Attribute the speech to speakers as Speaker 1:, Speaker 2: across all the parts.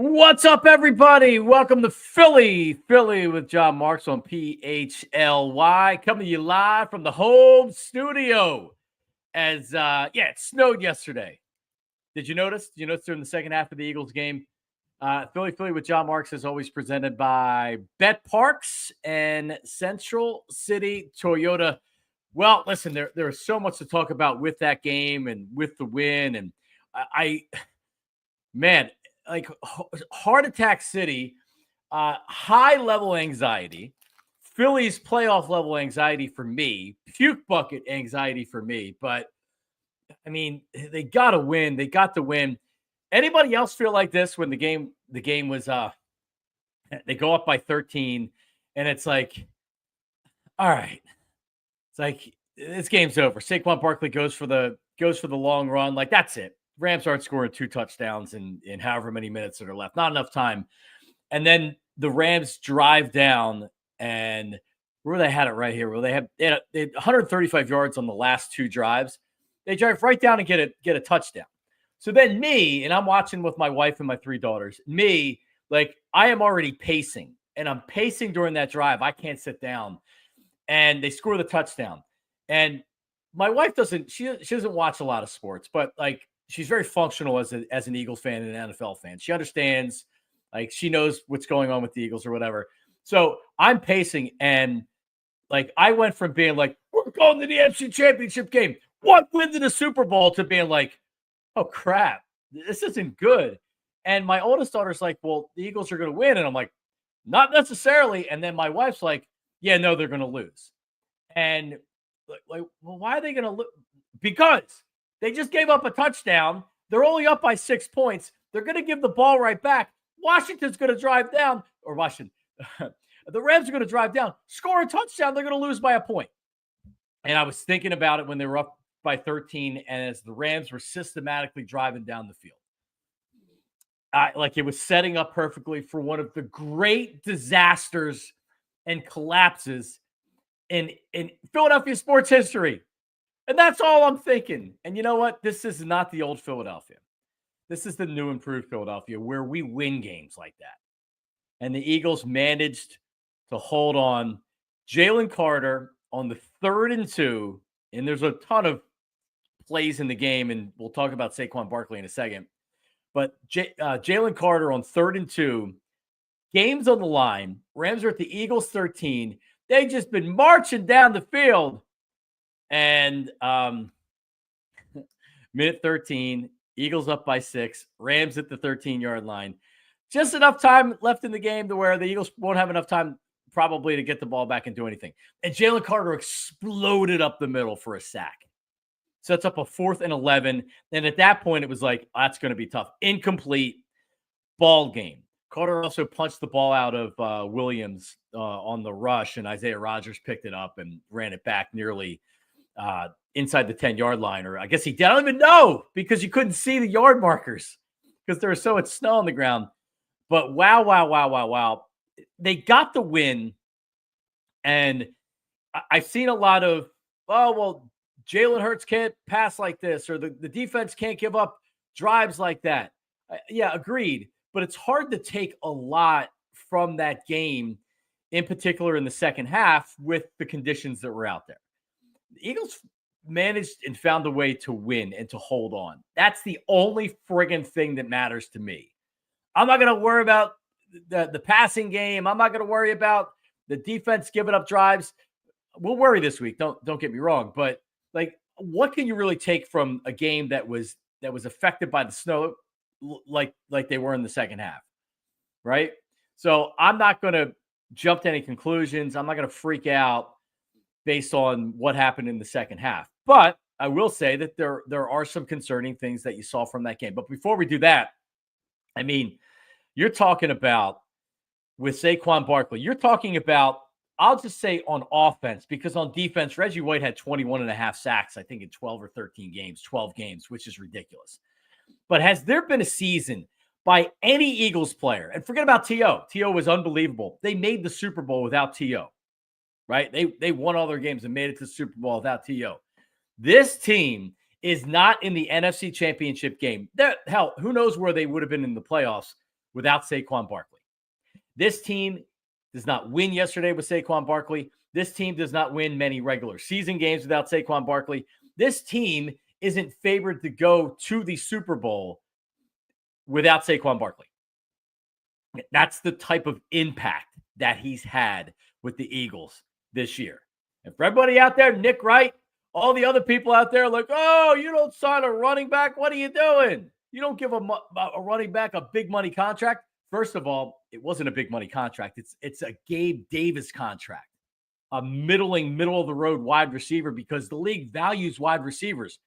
Speaker 1: What's up, everybody? Welcome to Philly with John Marks on PHLY, coming to you live from the home studio. As it snowed yesterday. Did you notice? Did you notice during the second half of the Eagles game? Philly with John Marks is always presented by Bet Parks and Central City Toyota. Well, listen, there is so much to talk about with that game and with the win, and like Heart Attack City, high-level anxiety, Philly's playoff-level anxiety for me, puke bucket anxiety for me. But, I mean, they got to win. They got to win. Anybody else feel like this when the game was they go up by 13, and it's like, all right. It's like, this game's over. Saquon Barkley goes for the long run. Like, that's it. Rams aren't scoring 2 touchdowns in however many minutes that are left. Not enough time. And then the Rams drive down, and where they had it right here, where they had 135 yards on the last 2 drives. They drive right down and get a touchdown. So then me, and I'm watching with my wife and my 3 daughters, like I am already pacing, and I'm pacing during that drive. I can't sit down. And they score the touchdown. And my wife doesn't watch a lot of sports, but like, she's very functional as an Eagles fan and an NFL fan. She understands, like, she knows what's going on with the Eagles or whatever. So I'm pacing, and like, I went from being like, we're going to the NFC Championship game, what wins in the Super Bowl, to being like, oh crap, this isn't good. And my oldest daughter's like, well, the Eagles are going to win. And I'm like, not necessarily. And then my wife's like, yeah, no, they're going to lose. And like, well, why are they going to lose? Because they just gave up a touchdown. They're only up by 6 points. They're going to give the ball right back. Washington's going to drive down, or Washington. The Rams are going to drive down, score a touchdown. They're going to lose by a point. And I was thinking about it when they were up by 13, and as the Rams were systematically driving down the field. Like, it was setting up perfectly for one of the great disasters and collapses in Philadelphia sports history. And that's all I'm thinking. And you know what? This is not the old Philadelphia. This is the new improved Philadelphia, where we win games like that. And the Eagles managed to hold on. Jalen Carter on the 3rd and 2, and there's a ton of plays in the game, and we'll talk about Saquon Barkley in a second. But Jalen Carter on 3rd and 2, game's on the line. Rams are at the Eagles 13. They've just been marching down the field. And minute 13, Eagles up by 6, Rams at the 13-yard line. Just enough time left in the game to where the Eagles won't have enough time probably to get the ball back and do anything. And Jalen Carter exploded up the middle for a sack. Sets up a 4th and 11. And at that point, it was like, that's going to be tough. Incomplete, ball game. Carter also punched the ball out of Williams on the rush, and Isaiah Rodgers picked it up and ran it back nearly inside the 10-yard line. Or I guess he did. I don't even know, because you couldn't see the yard markers because there was so much snow on the ground. But wow. They got the win. And I've seen a lot of, oh, well, Jalen Hurts can't pass like this, or the defense can't give up drives like that. Yeah, agreed. But it's hard to take a lot from that game, in particular in the second half, with the conditions that were out there. The Eagles managed and found a way to win and to hold on. That's the only friggin' thing that matters to me. I'm not going to worry about the passing game. I'm not going to worry about the defense giving up drives. We'll worry this week. Don't get me wrong. But like, what can you really take from a game that was affected by the snow, like they were in the second half, right? So I'm not going to jump to any conclusions. I'm not going to freak out based on what happened in the second half. But I will say that there are some concerning things that you saw from that game. But before we do that, I mean, you're talking about, with Saquon Barkley, you're talking about, I'll just say on offense, because on defense, Reggie White had 21.5 sacks, I think, in 12 or 13 games, 12 games, which is ridiculous. But has there been a season by any Eagles player, and forget about T.O. T.O. was unbelievable. They made the Super Bowl without T.O., right? They won all their games and made it to the Super Bowl without T.O. This team is not in the NFC Championship game. Hell, who knows where they would have been in the playoffs without Saquon Barkley. This team does not win yesterday with Saquon Barkley. This team does not win many regular season games without Saquon Barkley. This team isn't favored to go to the Super Bowl without Saquon Barkley. That's the type of impact that he's had with the Eagles this year. And for everybody out there, Nick Wright, all the other people out there like, oh, you don't sign a running back. What are you doing? You don't give a running back a big money contract. First of all, it wasn't a big money contract. It's a Gabe Davis contract, a middle of the road wide receiver, because the league values wide receivers.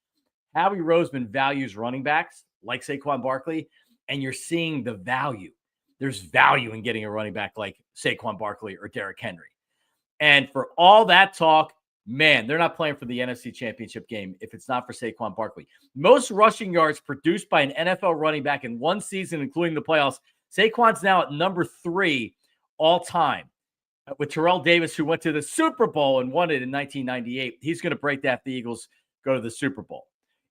Speaker 1: Howie Roseman values running backs like Saquon Barkley, and you're seeing the value. There's value in getting a running back like Saquon Barkley or Derrick Henry. And for all that talk, man, they're not playing for the NFC Championship game if it's not for Saquon Barkley. Most rushing yards produced by an NFL running back in one season, including the playoffs. Saquon's now at number 3 all time, with Terrell Davis, who went to the Super Bowl and won it in 1998. He's going to break that if the Eagles go to the Super Bowl.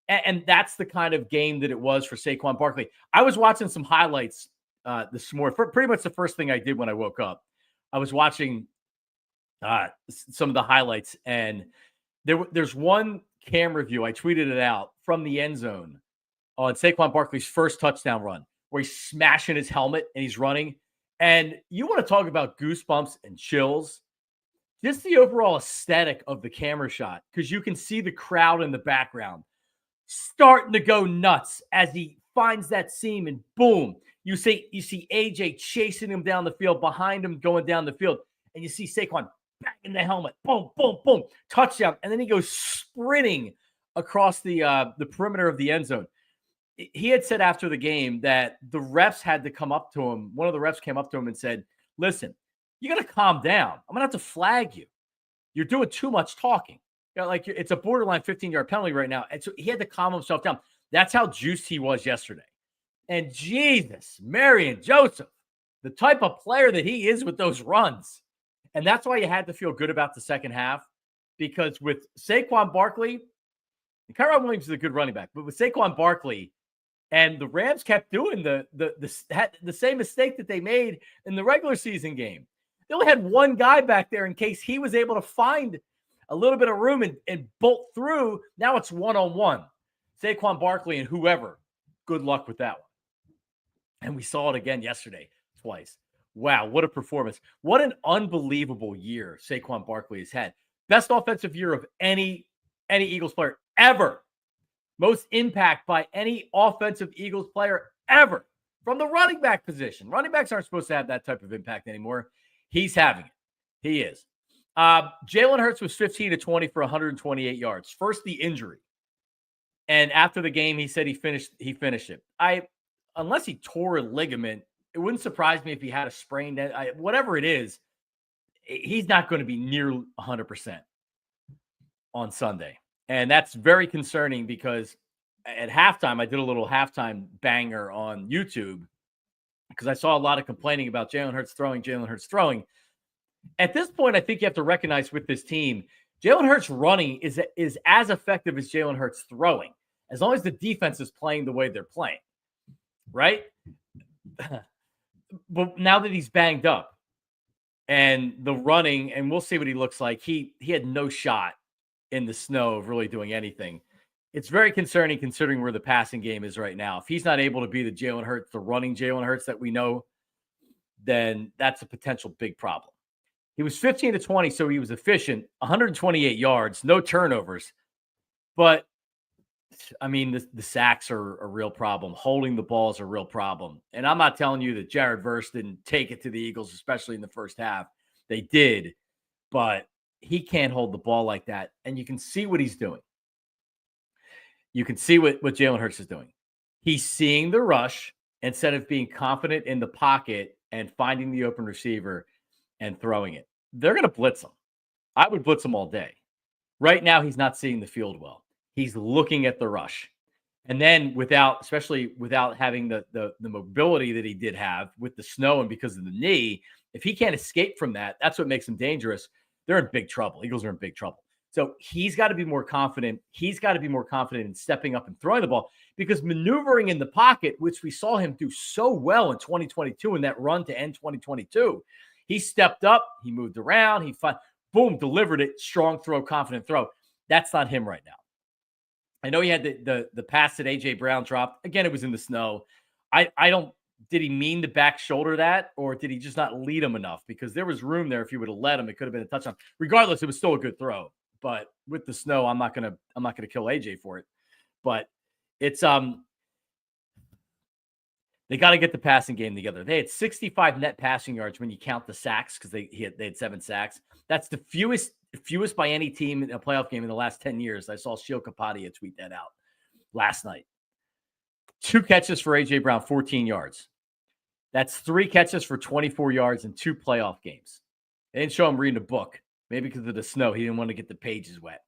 Speaker 1: And that's the kind of game that it was for Saquon Barkley. I was watching some highlights this morning. Pretty much the first thing I did when I woke up. I was watching some of the highlights, and there's one camera view. I tweeted it out from the end zone on Saquon Barkley's first touchdown run, where he's smashing his helmet and he's running. And you want to talk about goosebumps and chills, just the overall aesthetic of the camera shot, because you can see the crowd in the background starting to go nuts as he finds that seam, and boom, you see AJ chasing him down the field, behind him going down the field, and you see Saquon back in the helmet, boom, boom, boom, touchdown, and then he goes sprinting across the perimeter of the end zone. He had said after the game that the refs had to come up to him. One of the refs came up to him and said, listen, you got to calm down. I'm going to have to flag you. You're doing too much talking. You know, like, it's a borderline 15-yard penalty right now. And so he had to calm himself down. That's how juiced he was yesterday. And Jesus, Mary and Joseph, the type of player that he is with those runs. And that's why you had to feel good about the second half, because with Saquon Barkley, and Kyron Williams is a good running back, but with Saquon Barkley, and the Rams kept doing the same mistake that they made in the regular season game. They only had one guy back there in case he was able to find a little bit of room and bolt through. Now it's one-on-one. Saquon Barkley and whoever. Good luck with that one. And we saw it again yesterday, twice. Wow, what a performance. What an unbelievable year Saquon Barkley has had. Best offensive year of any Eagles player ever. Most impact by any offensive Eagles player ever from the running back position. Running backs aren't supposed to have that type of impact anymore. He's having it. He is. Jalen Hurts was 15-20 for 128 yards. First, the injury. And after the game, he said he finished it. Unless he tore a ligament, it wouldn't surprise me if he had a sprained, whatever it is, he's not going to be near 100% on Sunday. And that's very concerning, because at halftime, I did a little halftime banger on YouTube because I saw a lot of complaining about Jalen Hurts throwing. At this point, I think you have to recognize with this team, Jalen Hurts running is as effective as Jalen Hurts throwing, as long as the defense is playing the way they're playing, right? But now that he's banged up and the running, and we'll see what he looks like, he had no shot in the snow of really doing anything. It's very concerning considering where the passing game is right now. If he's not able to be the running Jalen Hurts that we know, then that's a potential big problem. He was 15-20, so he was efficient, 128 yards, no turnovers. But, I mean, the sacks are a real problem. Holding the ball is a real problem. And I'm not telling you that Jared Verse didn't take it to the Eagles, especially in the first half. They did, but he can't hold the ball like that. And you can see what he's doing. You can see what Jalen Hurts is doing. He's seeing the rush instead of being confident in the pocket and finding the open receiver and throwing it. They're going to blitz him. I would blitz him all day. Right now, he's not seeing the field well. He's looking at the rush. And then especially without having the mobility that he did have with the snow and because of the knee, if he can't escape from that, that's what makes him dangerous. They're in big trouble. Eagles are in big trouble. So he's got to be more confident. He's got to be more confident in stepping up and throwing the ball. because maneuvering in the pocket, which we saw him do so well in 2022 in that run to end 2022, he stepped up, he moved around, boom, delivered it, strong throw, confident throw. That's not him right now. I know he had the pass that A.J. Brown dropped. Again, it was in the snow. Did he mean to back shoulder that, or did he just not lead him enough? Because there was room there. If he would have let him, it could have been a touchdown. Regardless, it was still a good throw. But with the snow, I'm not gonna kill AJ for it. But it's they got to get the passing game together. They had 65 net passing yards when you count the sacks, because they had 7 sacks. That's the fewest by any team in a playoff game in the last 10 years. I saw Sheil Kapadia tweet that out last night. 2 catches for A.J. Brown, 14 yards. That's 3 catches for 24 yards in 2 playoff games. They didn't show him reading a book. Maybe because of the snow, he didn't want to get the pages wet.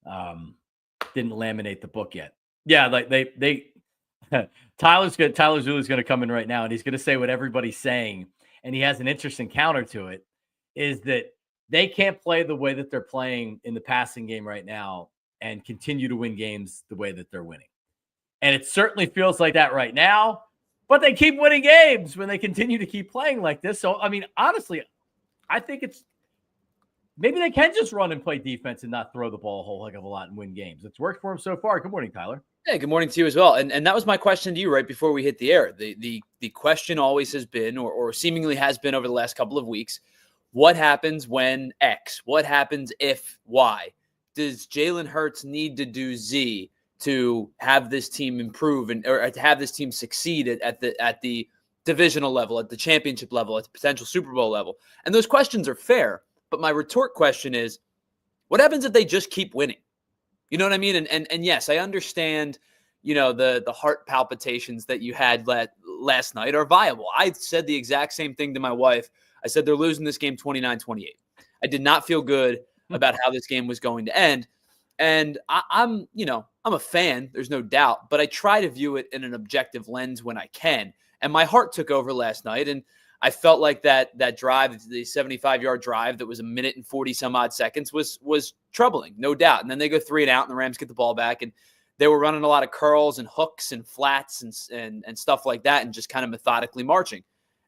Speaker 1: Didn't laminate the book yet. Yeah, like they Tyler Zuli's going to come in right now, and he's going to say what everybody's saying, and he has an interesting counter to it, is that they can't play the way that they're playing in the passing game right now and continue to win games the way that they're winning. And it certainly feels like that right now, but they keep winning games when they continue to keep playing like this. So, I mean, honestly, I think maybe they can just run and play defense and not throw the ball a whole heck of a lot and win games. It's worked for them so far. Good morning, Tyler.
Speaker 2: Hey, good morning to you as well. And that was my question to you right before we hit the air. The question always has been, or seemingly has been over the last couple of weeks, what happens when X? What happens if Y? Does Jalen Hurts need to do Z to have this team improve or to have this team succeed at the divisional level, at the championship level, at the potential Super Bowl level? And those questions are fair. But my retort question is, what happens if they just keep winning? You know what I mean? And yes, I understand, the heart palpitations that you had last night are viable. I said the exact same thing to my wife. I said they're losing this game 29-28. I did not feel good about how this game was going to end. And I'm a fan, there's no doubt, but I try to view it in an objective lens when I can. And my heart took over last night, and I felt like that drive, the 75-yard drive that was 1 minute and 40 some odd seconds was troubling, no doubt. And then they go 3 and out, and the Rams get the ball back, and they were running a lot of curls and hooks and flats and stuff like that, and just kind of methodically marching.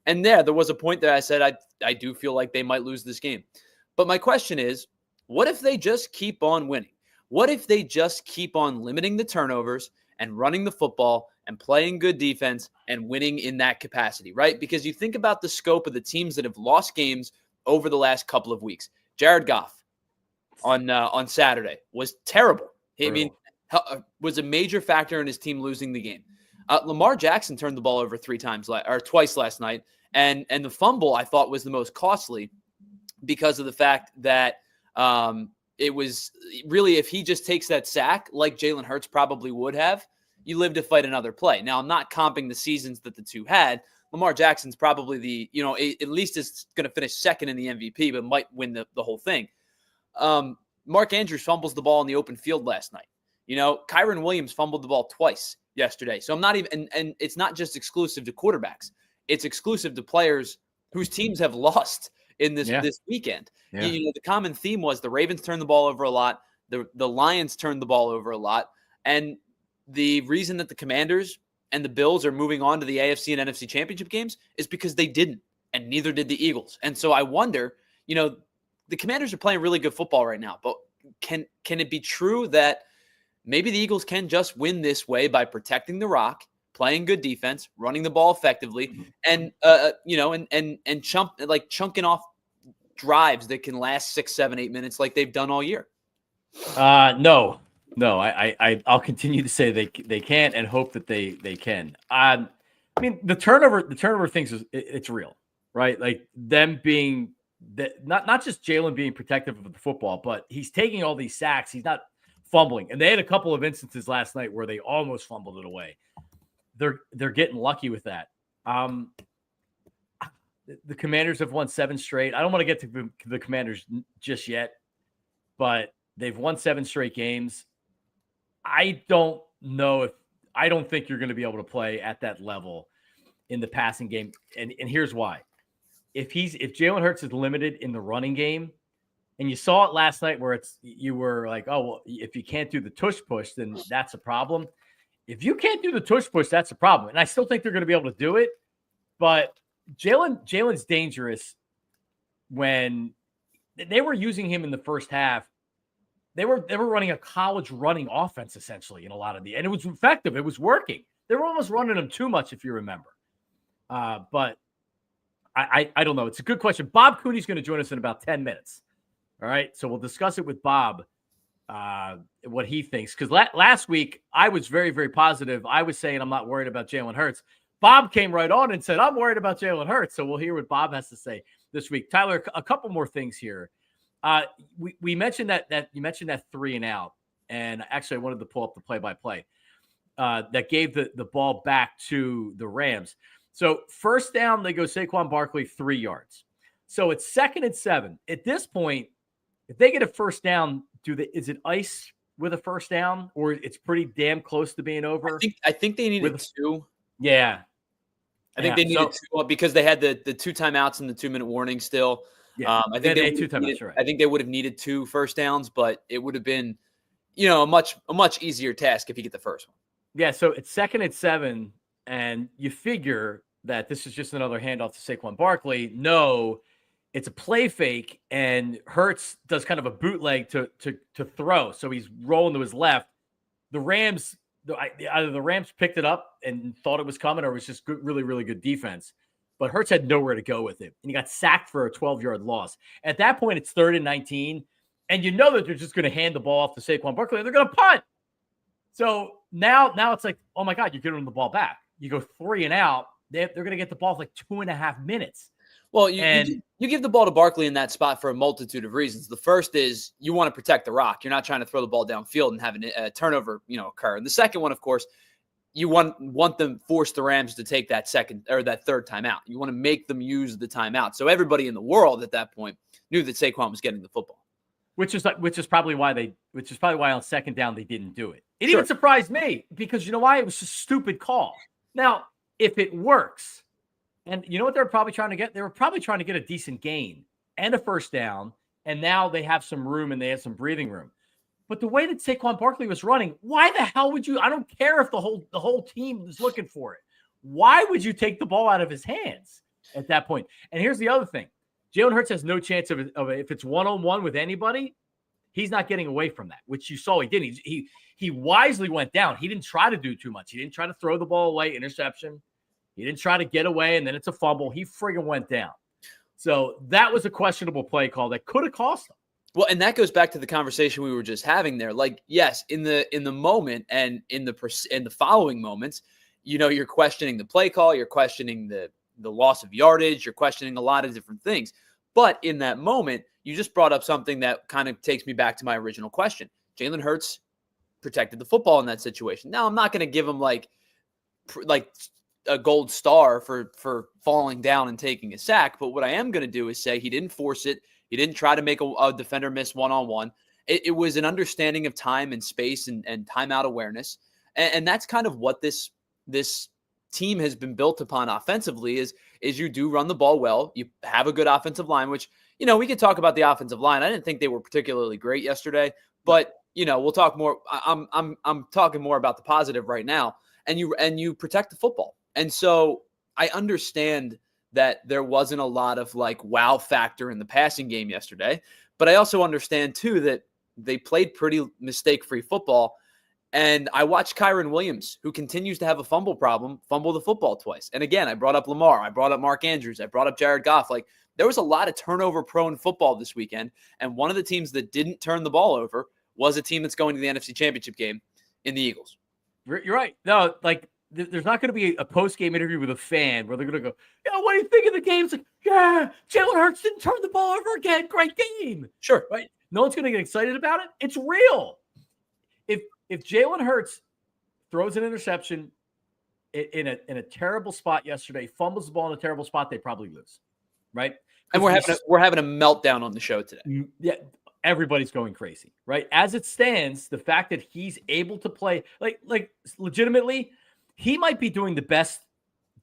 Speaker 2: And there was a point that I said, I do feel like they might lose this game. But my question is, what if they just keep on winning? What if they just keep on limiting the turnovers and running the football and playing good defense and winning in that capacity, right? Because you think about the scope of the teams that have lost games over the last couple of weeks. Jared Goff on Saturday was terrible. Was a major factor in his team losing the game. Lamar Jackson turned the ball over twice last night, and the fumble I thought was the most costly because of the fact that it was really, if he just takes that sack like Jalen Hurts probably would have, you live to fight another play. Now, I'm not comping the seasons that the two had. Lamar Jackson's probably at least is going to finish second in the MVP, but might win the whole thing. Mark Andrews fumbles the ball in the open field last night. Kyron Williams fumbled the ball twice yesterday. So I'm not even, and it's not just exclusive to quarterbacks. It's exclusive to players whose teams have lost in this weekend. Yeah. The common theme was the Ravens turned the ball over a lot. The Lions turned the ball over a lot. And the reason that the Commanders and the Bills are moving on to the AFC and NFC Championship games is because they didn't, and neither did the Eagles. And so I wonder, the Commanders are playing really good football right now, but can it be true that maybe the Eagles can just win this way by protecting the rock, playing good defense, running the ball effectively, and chunking off drives that can last 6, 7, 8 minutes like they've done all year?
Speaker 1: No, I'll continue to say they can't and hope that they can. I mean, the turnover things it's real, right? Like them being not just Jalen being protective of the football, but he's taking all these sacks. He's not fumbling, and they had a couple of instances last night where they almost fumbled it away. They're getting lucky with that. The Commanders have won 7 straight. I don't want to get to the Commanders just yet, but they've won 7 straight games. I don't think you're going to be able to play at that level in the passing game. And here's why. If Jalen Hurts is limited in the running game, and you saw it last night where you were like, oh, well, if you can't do the tush push, then that's a problem. if you can't do the tush push, that's a problem. And I still think they're going to be able to do it. But Jalen's dangerous when they were using him in the first half. They were running a college running offense essentially in a lot of and it was effective. It was working. They were almost running him too much, if you remember. But I don't know. It's a good question. Bob Cooney's going to join us in about 10 minutes. All right. So we'll discuss it with Bob, what he thinks. Because last week, I was very, very positive. I was saying I'm not worried about Jalen Hurts. Bob came right on and said, I'm worried about Jalen Hurts. So we'll hear what Bob has to say this week. Tyler, a couple more things here. We mentioned that you mentioned that 3 and out. And actually, I wanted to pull up the play-by-play that gave the ball back to the Rams. So first down, they go Saquon Barkley 3 yards. So it's 2nd and 7. At this point, if they get a first down, is it ice with a first down, or it's pretty damn close to being over?
Speaker 2: I think they needed 2.
Speaker 1: Yeah.
Speaker 2: I think they needed 2 because they had the 2 timeouts and the 2-minute warning still.
Speaker 1: Yeah,
Speaker 2: I think they had
Speaker 1: 2 timeouts. Right.
Speaker 2: I think they would have needed 2 first downs, but it would have been, a much easier task if you get the first one.
Speaker 1: Yeah, so it's 2nd and 7, and you figure that this is just another handoff to Saquon Barkley. No, it's a play fake, and Hurts does kind of a bootleg to throw. So he's rolling to his left. The Rams, either the Rams picked it up and thought it was coming, or it was just good, really, really good defense. But Hurts had nowhere to go with it, and he got sacked for a 12-yard loss. At that point, it's 3rd and 19, and you know that they're just going to hand the ball off to Saquon Barkley, and they're going to punt. So now it's like, oh my God, you're giving them the ball back. You go 3 and out. They're going to get the ball for like 2.5 minutes.
Speaker 2: Well, you give the ball to Barkley in that spot for a multitude of reasons. The first is you want to protect the rock. You're not trying to throw the ball downfield and have a turnover, occur. And the second one, of course, you want them force the Rams to take that second or that third timeout. You want to make them use the timeout. So everybody in the world at that point knew that Saquon was getting the football. Which is
Speaker 1: probably why on 2nd down they didn't do it. It even surprised me because you know why? It was a stupid call. Now, if it works, and you know what they're probably trying to get? They were probably trying to get a decent gain and a first down, and now they have some room and they have some breathing room. But the way that Saquon Barkley was running, why the hell would you? I don't care if the whole team was looking for it. Why would you take the ball out of his hands at that point? And here's the other thing: Jalen Hurts has no chance of if it's 1-on-1 with anybody, he's not getting away from that, which you saw he didn't. He wisely went down. He didn't try to do too much. He didn't try to throw the ball away, interception. He didn't try to get away, and then it's a fumble. He friggin' went down. So that was a questionable play call that could have cost him.
Speaker 2: Well, and that goes back to the conversation we were just having there. Like, yes, in the moment and in the following moments, you're questioning the play call, you're questioning the loss of yardage, you're questioning a lot of different things. But in that moment, you just brought up something that kind of takes me back to my original question. Jalen Hurts protected the football in that situation. Now, I'm not going to give him like a gold star for falling down and taking a sack, but what I am going to do is say he didn't force it. He didn't try to make a defender miss one-on-one. It was an understanding of time and space and timeout awareness. And that's kind of what this team has been built upon offensively is you do run the ball well. You have a good offensive line, which, we could talk about the offensive line. I didn't think they were particularly great yesterday, but we'll talk more. I'm talking more about the positive right now. And you protect the football. And so I understand that there wasn't a lot of wow factor in the passing game yesterday, but I also understand too that they played pretty mistake-free football. And I watched Kyron Williams, who continues to have a fumble problem, fumble the football twice. And again, I brought up Lamar, I brought up Mark Andrews, I brought up Jared Goff. There was a lot of turnover-prone football this weekend, and one of the teams that didn't turn the ball over was a team that's going to the NFC Championship game in the Eagles.
Speaker 1: You're right. No, there's not going to be a post-game interview with a fan where they're going to go, what do you think of the game? It's like, yeah, Jalen Hurts didn't turn the ball over again. Great game.
Speaker 2: Sure.
Speaker 1: Right? No one's going to get excited about it. It's real. If Jalen Hurts throws an interception in a terrible spot yesterday, fumbles the ball in a terrible spot, they probably lose. Right?
Speaker 2: And we're having a meltdown on the show today.
Speaker 1: Yeah. Everybody's going crazy, right? As it stands, the fact that he's able to play like legitimately, he might be doing the best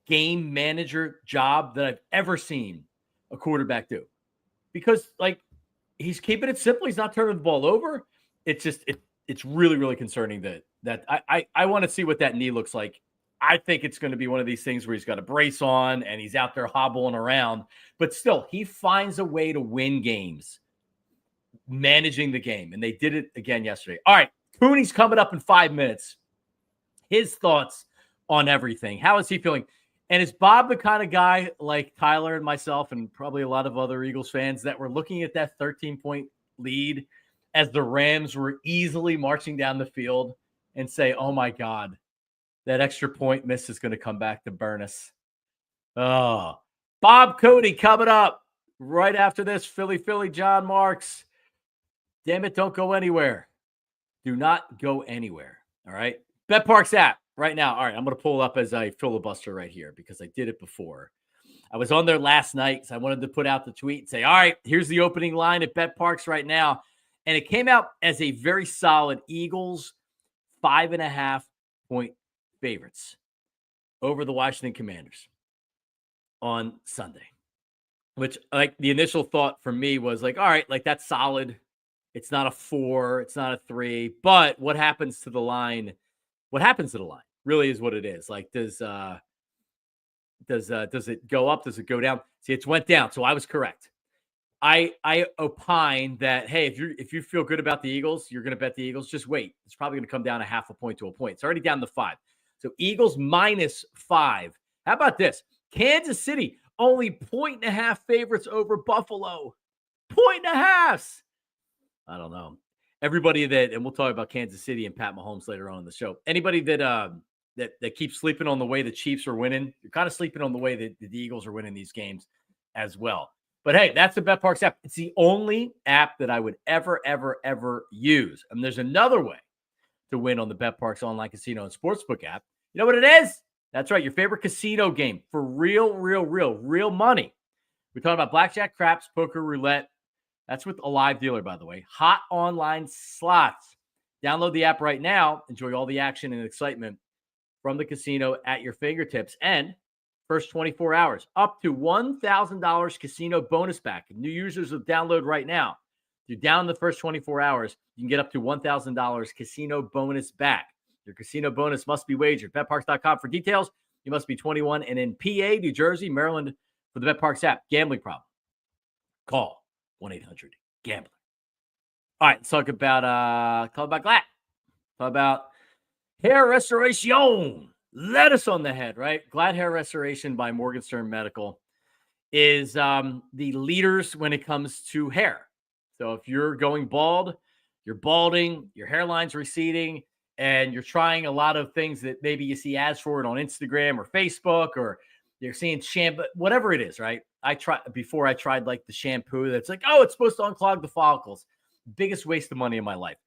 Speaker 1: game manager job that I've ever seen a quarterback do, because he's keeping it simple. He's not turning the ball over. It's just it's really, really concerning that I want to see what that knee looks like. I think it's going to be one of these things where he's got a brace on and he's out there hobbling around, but still he finds a way to win games, managing the game. And they did it again yesterday. All right. Cooney's coming up in 5 minutes. His thoughts on everything. How is he feeling? And is Bob the kind of guy like Tyler and myself and probably a lot of other Eagles fans that were looking at that 13-point lead as the Rams were easily marching down the field and say, oh my God, that extra point miss is going to come back to burn us? Oh, Bob Cooney coming up right after this. Philly, John Marks. Damn it, don't go anywhere. Do not go anywhere. All right. BetParks app right now. All right. I'm going to pull up as I filibuster right here because I did it before. I was on there last night, so I wanted to put out the tweet and say, all right, here's the opening line at BetParks right now. And it came out as a very solid Eagles 5.5-point favorites over the Washington Commanders on Sunday, which like the initial thought for me was like, all right, like that's solid. It's not a 4, it's not a 3, but what happens to the line? What happens to the line really is what it is. Like, does it go up? Does it go down? See, it's went down. So I was correct. I opine that, hey, if you feel good about the Eagles, you're going to bet the Eagles. Just wait. It's probably going to come down 0.5 point to a point. It's already down to 5. So Eagles -5. How about this? Kansas City only 1.5 favorites over Buffalo. 1.5. I don't know. Everybody that, and we'll talk about Kansas City and Pat Mahomes later on in the show. Anybody that that keeps sleeping on the way the Chiefs are winning, you're kind of sleeping on the way that the Eagles are winning these games as well. But hey, that's the BetParks app. It's the only app that I would ever use. And there's another way to win on the BetParks online casino and sportsbook app. You know what it is? That's right, your favorite casino game for real money. We're talking about blackjack, craps, poker, roulette. That's with a live dealer, by the way. Hot online slots. Download the app right now. Enjoy all the action and excitement from the casino at your fingertips. And first 24 hours, up to $1,000 casino bonus back. New users will download right now. If you're down the first 24 hours, you can get up to $1,000 casino bonus back. Your casino bonus must be wagered. BetParks.com for details. You must be 21 and in PA, New Jersey, Maryland for the BetParks app. Gambling problem? Call 1-800-GAMBLER. All right, let's talk about GLAD. Talk about hair restoration. Lettuce on the head, right? GLAD Hair Restoration by Morgenstern Medical is the leaders when it comes to hair. So if you're going bald, you're balding, your hairline's receding, and you're trying a lot of things that maybe you see ads for it on Instagram or Facebook, or you're seeing shampoo, whatever it is, right? I tried like the shampoo that's like, oh, it's supposed to unclog the follicles. Biggest waste of money in my life.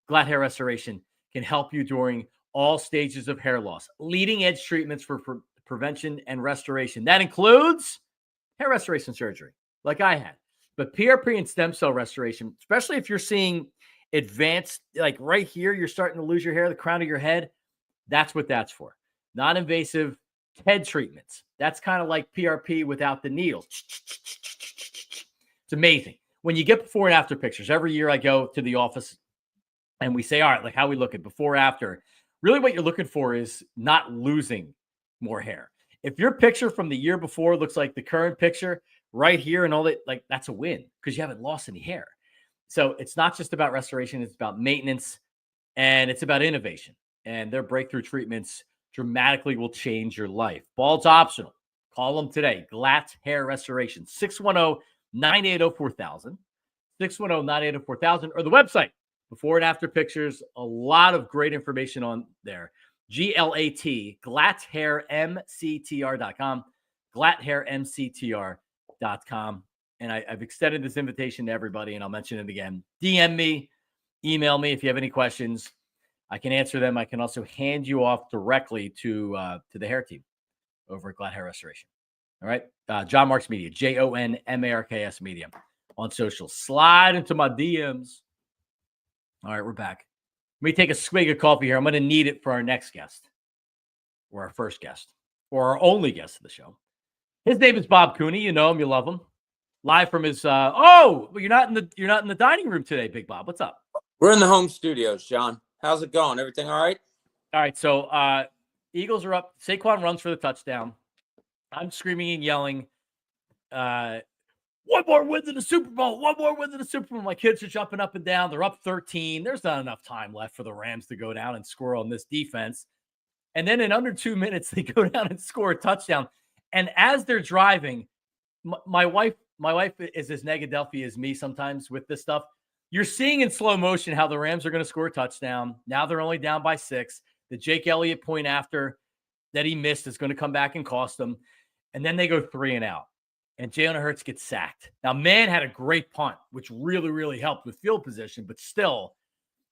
Speaker 1: GLAD Hair Restoration can help you during all stages of hair loss. Leading edge treatments for prevention and restoration. That includes hair restoration surgery, like I had. But PRP and stem cell restoration, especially if you're seeing advanced, like right here, you're starting to lose your hair, the crown of your head. That's what that's for. Non-invasive head treatments. That's kind of like PRP without the needles. It's amazing. When you get before and after pictures, every year I go to the office and we say, all right, like how we look at before, after. Really what you're looking for is not losing more hair. If your picture from the year before looks like the current picture right here and all that, like that's a win because you haven't lost any hair. So it's not just about restoration. It's about maintenance and it's about innovation. And their breakthrough treatments dramatically will change your life. Bald's optional. Call them today. GLAD Hair Restoration. 610-980-4000. 610-980-4000 or the website. Before and after pictures. A lot of great information on there. GLAT, GLADHairMCTR.com. GLADHairMCTR.com. And I've extended this invitation to everybody, and I'll mention it again. DM me, email me if you have any questions. I can answer them. I can also hand you off directly to the hair team over at GLAD Hair Restoration. All right. John Marks Media, JONMARKS Media on social. Slide into my DMs. All right, we're back. Let me take a swig of coffee here. I'm going to need it for our next guest or our first guest or our only guest of the show. His name is Bob Cooney. You know him. You love him. Live from his you're not in the dining room today, Big Bob. What's up?
Speaker 3: We're in the home studios, John. How's it going? Everything all right?
Speaker 1: All right, so Eagles are up. Saquon runs for the touchdown. I'm screaming and yelling, one more win to the Super Bowl, one more win to the Super Bowl. My kids are jumping up and down. They're up 13. There's not enough time left for the Rams to go down and score on this defense. And then in under 2 minutes, they go down and score a touchdown. And as they're driving, my wife is as Negadelphia as me sometimes with this stuff. You're seeing in slow motion how the Rams are going to score a touchdown. Now they're only down by 6. The Jake Elliott point after that he missed is going to come back and cost them. And then they go 3 and out. And Jalen Hurts gets sacked. Now, Man had a great punt, which really, really helped with field position. But still,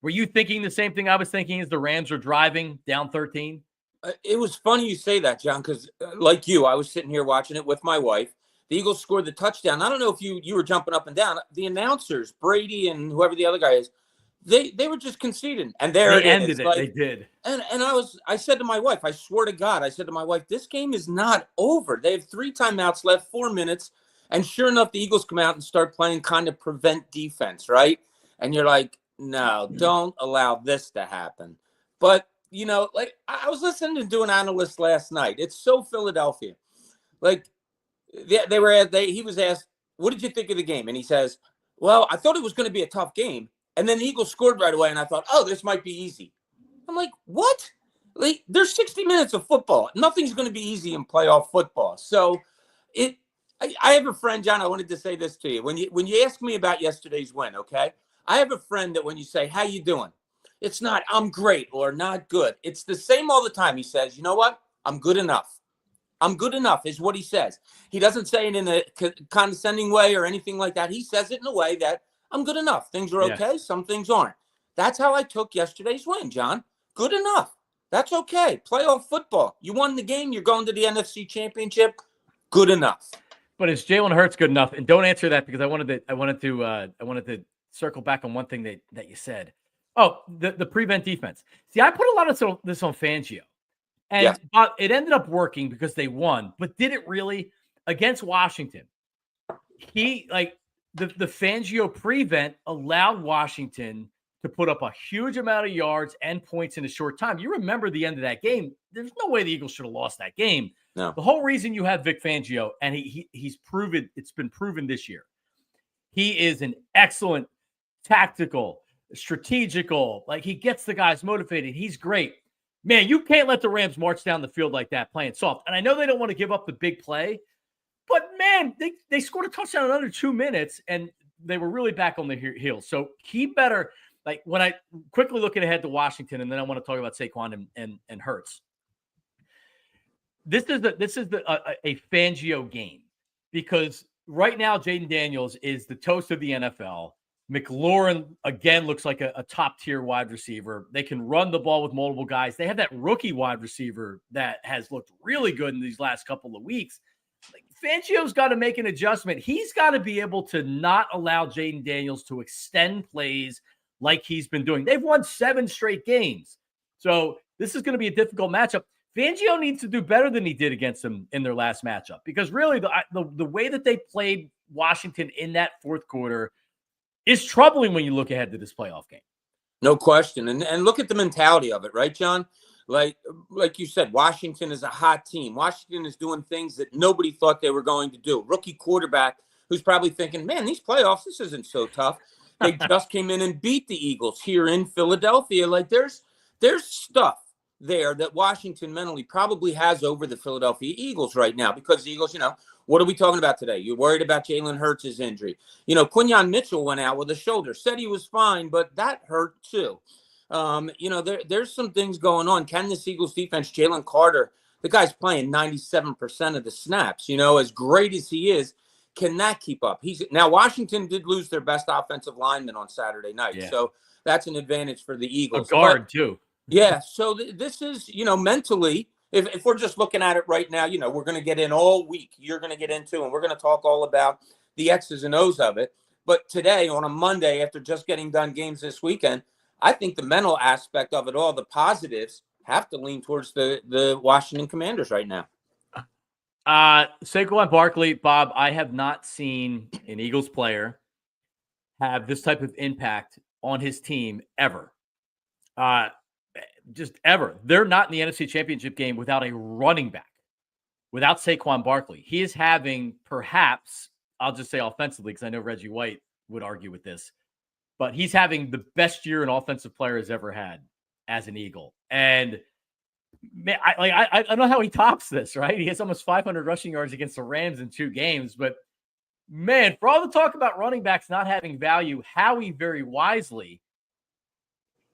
Speaker 1: were you thinking the same thing I was thinking as the Rams are driving down 13?
Speaker 3: It was funny you say that, John, because like you, I was sitting here watching it with my wife. The Eagles scored the touchdown. I don't know if you were jumping up and down. The announcers, Brady and whoever the other guy is, they were just conceding. And there
Speaker 1: they ended it. Like, they did.
Speaker 3: And I said to my wife, I swear to God, I said to my wife, this game is not over. They have 3 timeouts left, 4 minutes. And sure enough, the Eagles come out and start playing kind of prevent defense, right? And you're like, no, don't allow this to happen. But, you know, like I was listening to an analyst last night. It's so Philadelphia. Like he was asked, what did you think of the game? And he says, well, I thought it was going to be a tough game. And then the Eagles scored right away. And I thought, oh, this might be easy. I'm like, what? Like, there's 60 minutes of football. Nothing's going to be easy in playoff football. So I have a friend, John, I wanted to say this to you. When you ask me about yesterday's win, okay? I have a friend that when you say, how you doing? It's not, I'm great or not good. It's the same all the time. He says, you know what? I'm good enough. I'm good enough is what he says. He doesn't say it in a condescending way or anything like that. He says it in a way that I'm good enough. Things are okay. Yeah. Some things aren't. That's how I took yesterday's win, John. Good enough. That's okay. Playoff football. You won the game. You're going to the NFC Championship. Good enough.
Speaker 1: But is Jalen Hurts good enough? And don't answer that because I wanted to circle back on one thing that you said. Oh, the prevent defense. See, I put a lot of this on Fangio. And it ended up working because they won. But did it really? Against Washington, the Fangio prevent allowed Washington to put up a huge amount of yards and points in a short time. You remember the end of that game. There's no way the Eagles should have lost that game.
Speaker 3: No.
Speaker 1: The whole reason you have Vic Fangio, and he's proven, it's been proven this year, he is an excellent tactical, strategical, like he gets the guys motivated. He's great. Man, you can't let the Rams march down the field like that playing soft. And I know they don't want to give up the big play, but man, they scored a touchdown in under 2 minutes, and they were really back on the heels. So he better, like when I quickly looking ahead to Washington, and then I want to talk about Saquon and Hurts. This is a Fangio game because right now Jayden Daniels is the toast of the NFL. McLaurin, again, looks like a top-tier wide receiver. They can run the ball with multiple guys. They have that rookie wide receiver that has looked really good in these last couple of weeks. Like, Fangio's got to make an adjustment. He's got to be able to not allow Jayden Daniels to extend plays like he's been doing. They've won 7 straight games. So this is going to be a difficult matchup. Fangio needs to do better than he did against them in their last matchup because really the way that they played Washington in that fourth quarter is troubling when you look ahead to this playoff game.
Speaker 3: No question. And look at the mentality of it, right, John? Like you said, Washington is a hot team. Washington is doing things that nobody thought they were going to do. Rookie quarterback who's probably thinking, man, these playoffs, this isn't so tough. They just came in and beat the Eagles here in Philadelphia. Like there's stuff there that Washington mentally probably has over the Philadelphia Eagles right now because the Eagles, what are we talking about today? You're worried about Jalen Hurts' injury. Quinyon Mitchell went out with a shoulder, said he was fine, but that hurt too. There's some things going on. Can this Eagles defense, Jalen Carter, the guy's playing 97% of the snaps, as great as he is, can that keep up? Now Washington did lose their best offensive lineman on Saturday night. Yeah. So that's an advantage for the Eagles.
Speaker 1: A guard too.
Speaker 3: Yeah. So this is, mentally, if we're just looking at it right now, we're going to get in all week. You're going to get into, and we're going to talk all about the X's and O's of it. But today, on a Monday, after just getting done games this weekend, I think the mental aspect of it all, the positives, have to lean towards the Washington Commanders right now.
Speaker 1: Saquon Barkley, Bob, I have not seen an Eagles player have this type of impact on his team ever. Just ever. They're not in the NFC Championship game without a running back, without Saquon Barkley. He is having perhaps, I'll just say offensively, because I know Reggie White would argue with this, but he's having the best year an offensive player has ever had as an Eagle. And man, I don't know how he tops this, right? He has almost 500 rushing yards against the Rams in 2 games. But man, for all the talk about running backs not having value, Howie very wisely,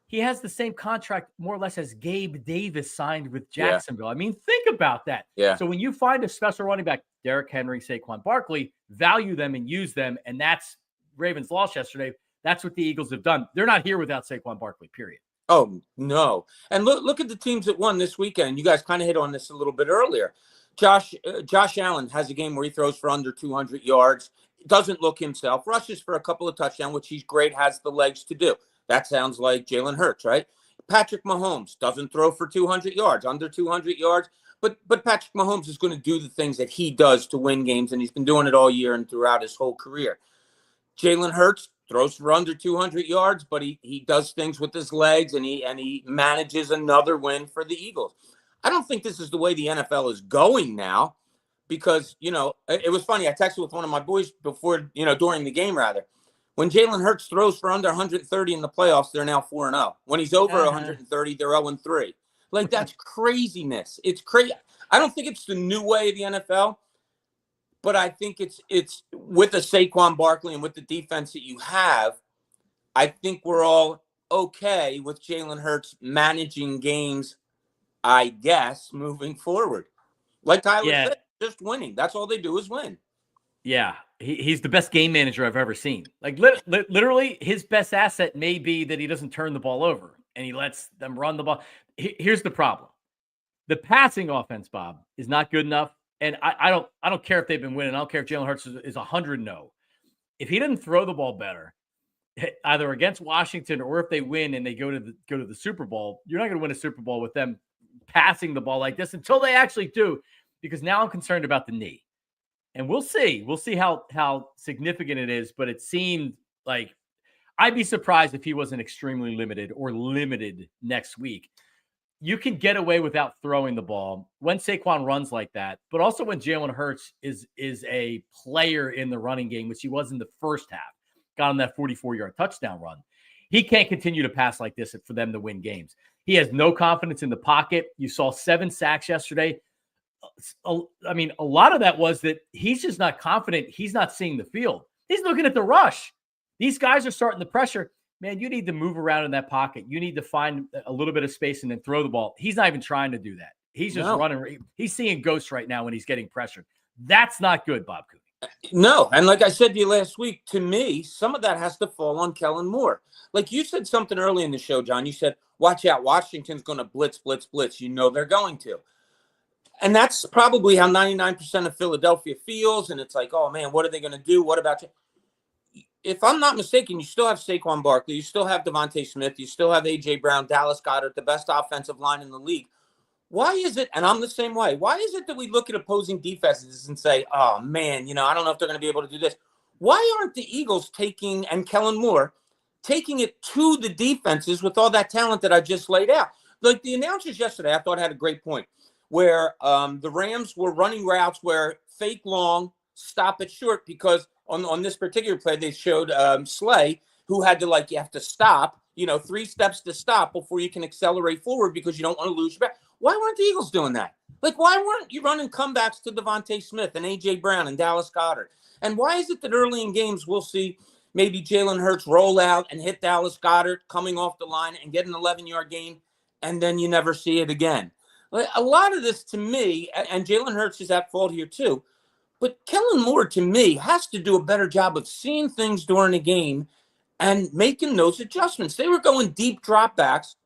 Speaker 1: he has the same contract more or less as Gabe Davis signed with Jacksonville. I mean, think about that.
Speaker 3: Yeah.
Speaker 1: So when you find a special running back, Derrick Henry, Saquon Barkley, value them and use them. And that's Ravens lost yesterday. That's what the Eagles have done. They're not here without Saquon Barkley, period.
Speaker 3: Oh, no. And look at the teams that won this weekend. You guys kind of hit on this a little bit earlier. Josh Allen has a game where he throws for under 200 yards. Doesn't look himself. Rushes for a couple of touchdowns, which he's great, has the legs to do. That sounds like Jalen Hurts, right? Patrick Mahomes doesn't throw for 200 yards, under 200 yards. But Patrick Mahomes is going to do the things that he does to win games, and he's been doing it all year and throughout his whole career. Jalen Hurts throws for under 200 yards, but he does things with his legs, and he manages another win for the Eagles. I don't think this is the way the NFL is going now, because, it was funny. I texted with one of my boys before, during the game, rather. When Jalen Hurts throws for under 130 in the playoffs, they're now 4-0. When he's over 130, they're 0-3. Like, that's craziness. It's crazy. I don't think it's the new way of the NFL, but I think it's with the Saquon Barkley and with the defense that you have, I think we're all okay with Jalen Hurts managing games, I guess, moving forward. Like Tyler said, just winning. That's all they do is win.
Speaker 1: Yeah, he's the best game manager I've ever seen. Like, literally, his best asset may be that he doesn't turn the ball over and he lets them run the ball. Here's the problem. The passing offense, Bob, is not good enough. And I don't care if they've been winning. I don't care if Jalen Hurts is 100-0. If he doesn't throw the ball better, either against Washington or if they win and they go to the Super Bowl, you're not going to win a Super Bowl with them passing the ball like this until they actually do, because now I'm concerned about the knee. And we'll see. We'll see how significant it is. But it seemed like I'd be surprised if he wasn't extremely limited or limited next week. You can get away without throwing the ball when Saquon runs like that, but also when Jalen Hurts is a player in the running game, which he was in the first half, got him that 44-yard touchdown run. He can't continue to pass like this for them to win games. He has no confidence in the pocket. You saw 7 sacks yesterday. I mean, a lot of that was that he's just not confident. He's not seeing the field. He's looking at the rush. These guys are starting the pressure. Man, you need to move around in that pocket. You need to find a little bit of space and then throw the ball. He's not even trying to do that. He's just running. He's seeing ghosts right now when he's getting pressured. That's not good, Bob Cooney.
Speaker 3: No, and like I said to you last week, to me, some of that has to fall on Kellen Moore. Like you said something early in the show, John. You said, watch out, Washington's going to blitz. You know they're going to. And that's probably how 99% of Philadelphia feels. And it's like, oh, man, what are they going to do? What about you? If I'm not mistaken, you still have Saquon Barkley. You still have Devontae Smith. You still have A.J. Brown, Dallas Goedert, the best offensive line in the league. Why is it, and I'm the same way, why is it that we look at opposing defenses and say, oh, man, I don't know if they're going to be able to do this. Why aren't the Eagles taking, and Kellen Moore, taking it to the defenses with all that talent that I just laid out? Like the announcers yesterday, I thought had a great point, where the Rams were running routes where fake long, stop it short, because on this particular play, they showed Slay, who had to, you have to stop, 3 steps to stop before you can accelerate forward because you don't want to lose your back. Why weren't the Eagles doing that? Why weren't you running comebacks to Devontae Smith and A.J. Brown and Dallas Goedert? And why is it that early in games we'll see maybe Jalen Hurts roll out and hit Dallas Goedert coming off the line and get an 11-yard gain, and then you never see it again? A lot of this, to me, and Jalen Hurts is at fault here too, but Kellen Moore, to me, has to do a better job of seeing things during the game and making those adjustments. They were going deep dropbacks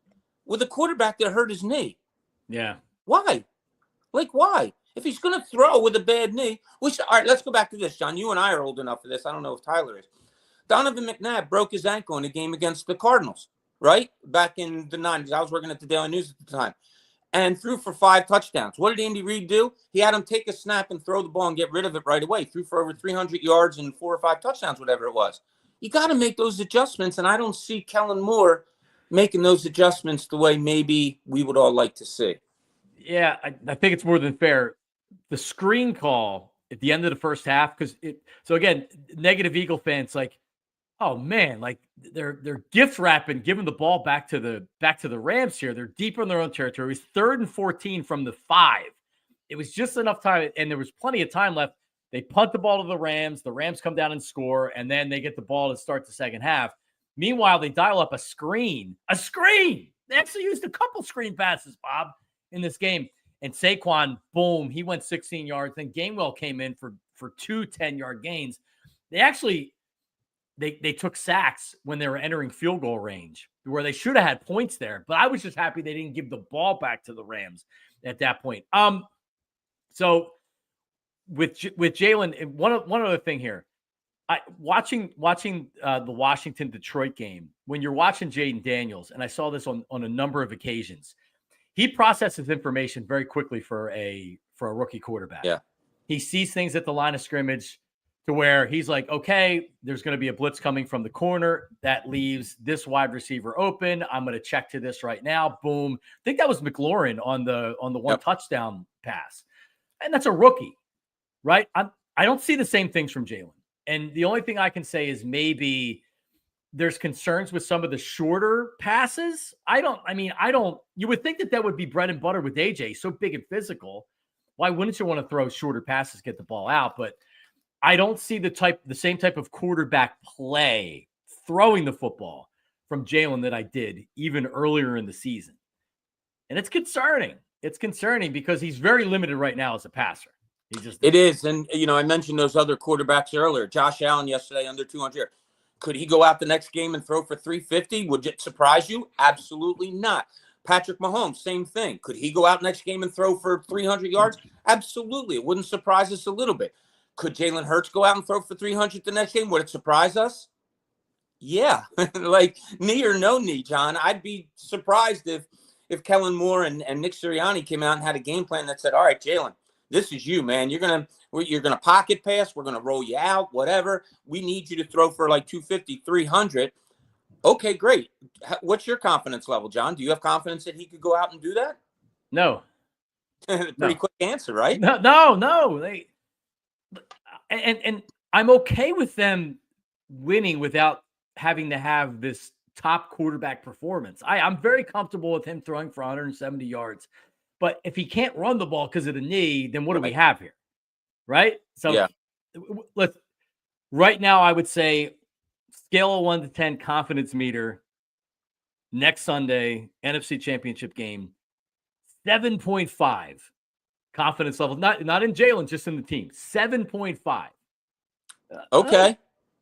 Speaker 3: with a quarterback that hurt his knee.
Speaker 1: Yeah.
Speaker 3: Why? Why? If he's going to throw with a bad knee, all right, let's go back to this, John. You and I are old enough for this. I don't know if Tyler is. Donovan McNabb broke his ankle in a game against the Cardinals, right? Back in the 90s. I was working at the Daily News at the time. And threw for 5 touchdowns. What did Andy Reid do? He had him take a snap and throw the ball and get rid of it right away. Threw for over 300 yards and 4 or 5 touchdowns, whatever it was. you got to make those adjustments. And I don't see Kellen Moore making those adjustments the way maybe we would all like to see.
Speaker 1: Yeah, I think it's more than fair. The screen call at the end of the first half, because so again, negative Eagle fans like, oh man, like they're gift wrapping, giving the ball back to the Rams here. They're deep in their own territory. It was 3rd and 14 from the 5. It was just enough time, and there was plenty of time left. They punt the ball to the Rams. The Rams come down and score, and then they get the ball to start the second half. Meanwhile, they dial up a screen. A screen! They actually used a couple screen passes, Bob, in this game. And Saquon, boom, he went 16 yards. Then Gainwell came in for 2 10-yard gains. They actually they took sacks when they were entering field goal range, where they should have had points there. But I was just happy they didn't give the ball back to the Rams at that point. So with Jalen, one other thing here. Watching the Washington-Detroit game, when you're watching Jayden Daniels, and I saw this on a number of occasions, he processes information very quickly for a rookie quarterback.
Speaker 3: Yeah.
Speaker 1: He sees things at the line of scrimmage to where he's like, okay, there's going to be a blitz coming from the corner that leaves this wide receiver open. I'm going to check to this right now. Boom. I think that was McLaurin on the one touchdown pass. And that's a rookie, right? I don't see the same things from Jalen. And the only thing I can say is maybe there's concerns with some of the shorter passes. You would think that would be bread and butter with AJ, so big and physical. Why wouldn't you want to throw shorter passes, get the ball out? But I don't see the same type of quarterback play throwing the football from Jalen that I did even earlier in the season. And it's concerning. It's concerning because he's very limited right now as a passer.
Speaker 3: It is. And, I mentioned those other quarterbacks earlier. Josh Allen yesterday, under 200. Could he go out the next game and throw for 350? Would it surprise you? Absolutely not. Patrick Mahomes, same thing. Could he go out next game and throw for 300 yards? Absolutely. It wouldn't surprise us a little bit. Could Jalen Hurts go out and throw for 300 the next game? Would it surprise us? Yeah. Like, knee or no knee, John. I'd be surprised if Kellen Moore and Nick Sirianni came out and had a game plan that said, all right, Jalen, this is you, man. You're gonna pocket pass. We're gonna roll you out, whatever. We need you to throw for like 250, 300. Okay, great. What's your confidence level, John? Do you have confidence that he could go out and do that?
Speaker 1: No.
Speaker 3: Pretty quick answer, right?
Speaker 1: No. And I'm okay with them winning without having to have this top quarterback performance. I'm very comfortable with him throwing for 170 yards. But if he can't run the ball because of the knee, then what do we have here? Right? So
Speaker 3: yeah.
Speaker 1: Right now, I would say scale of 1 to 10 confidence meter next Sunday, NFC Championship game, 7.5 confidence level. Not in Jalen, just in the team. 7.5.
Speaker 3: Okay.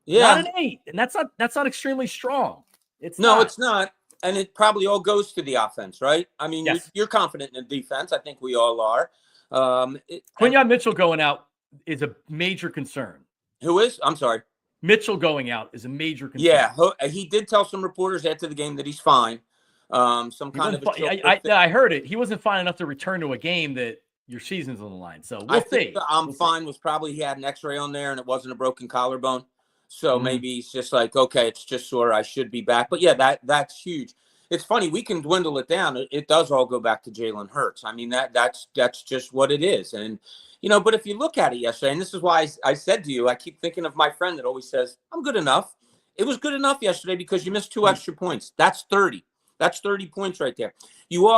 Speaker 3: Yeah.
Speaker 1: Not an 8. And that's not extremely strong. It's
Speaker 3: not. And it probably all goes to the offense, right? I mean,
Speaker 1: yes.
Speaker 3: You're confident in the defense. I think we all are.
Speaker 1: Quinyon Mitchell going out is a major concern.
Speaker 3: Who is? I'm sorry.
Speaker 1: Mitchell going out is a major concern.
Speaker 3: Yeah, he did tell some reporters after the game that he's fine. I
Speaker 1: heard it. He wasn't fine enough to return to a game that your season's on the line. So we'll see.
Speaker 3: I'm fine was probably he had an X-ray on there and it wasn't a broken collarbone. So maybe he's just like, okay, it's just sore. I should be back. But yeah, that's huge. It's funny. We can dwindle it down. It does all go back to Jalen Hurts. I mean, that's just what it is. And, but if you look at it yesterday, and this is why I said to you, I keep thinking of my friend that always says, I'm good enough. It was good enough yesterday because you missed 2 extra points. That's 30. That's 30 points right there. You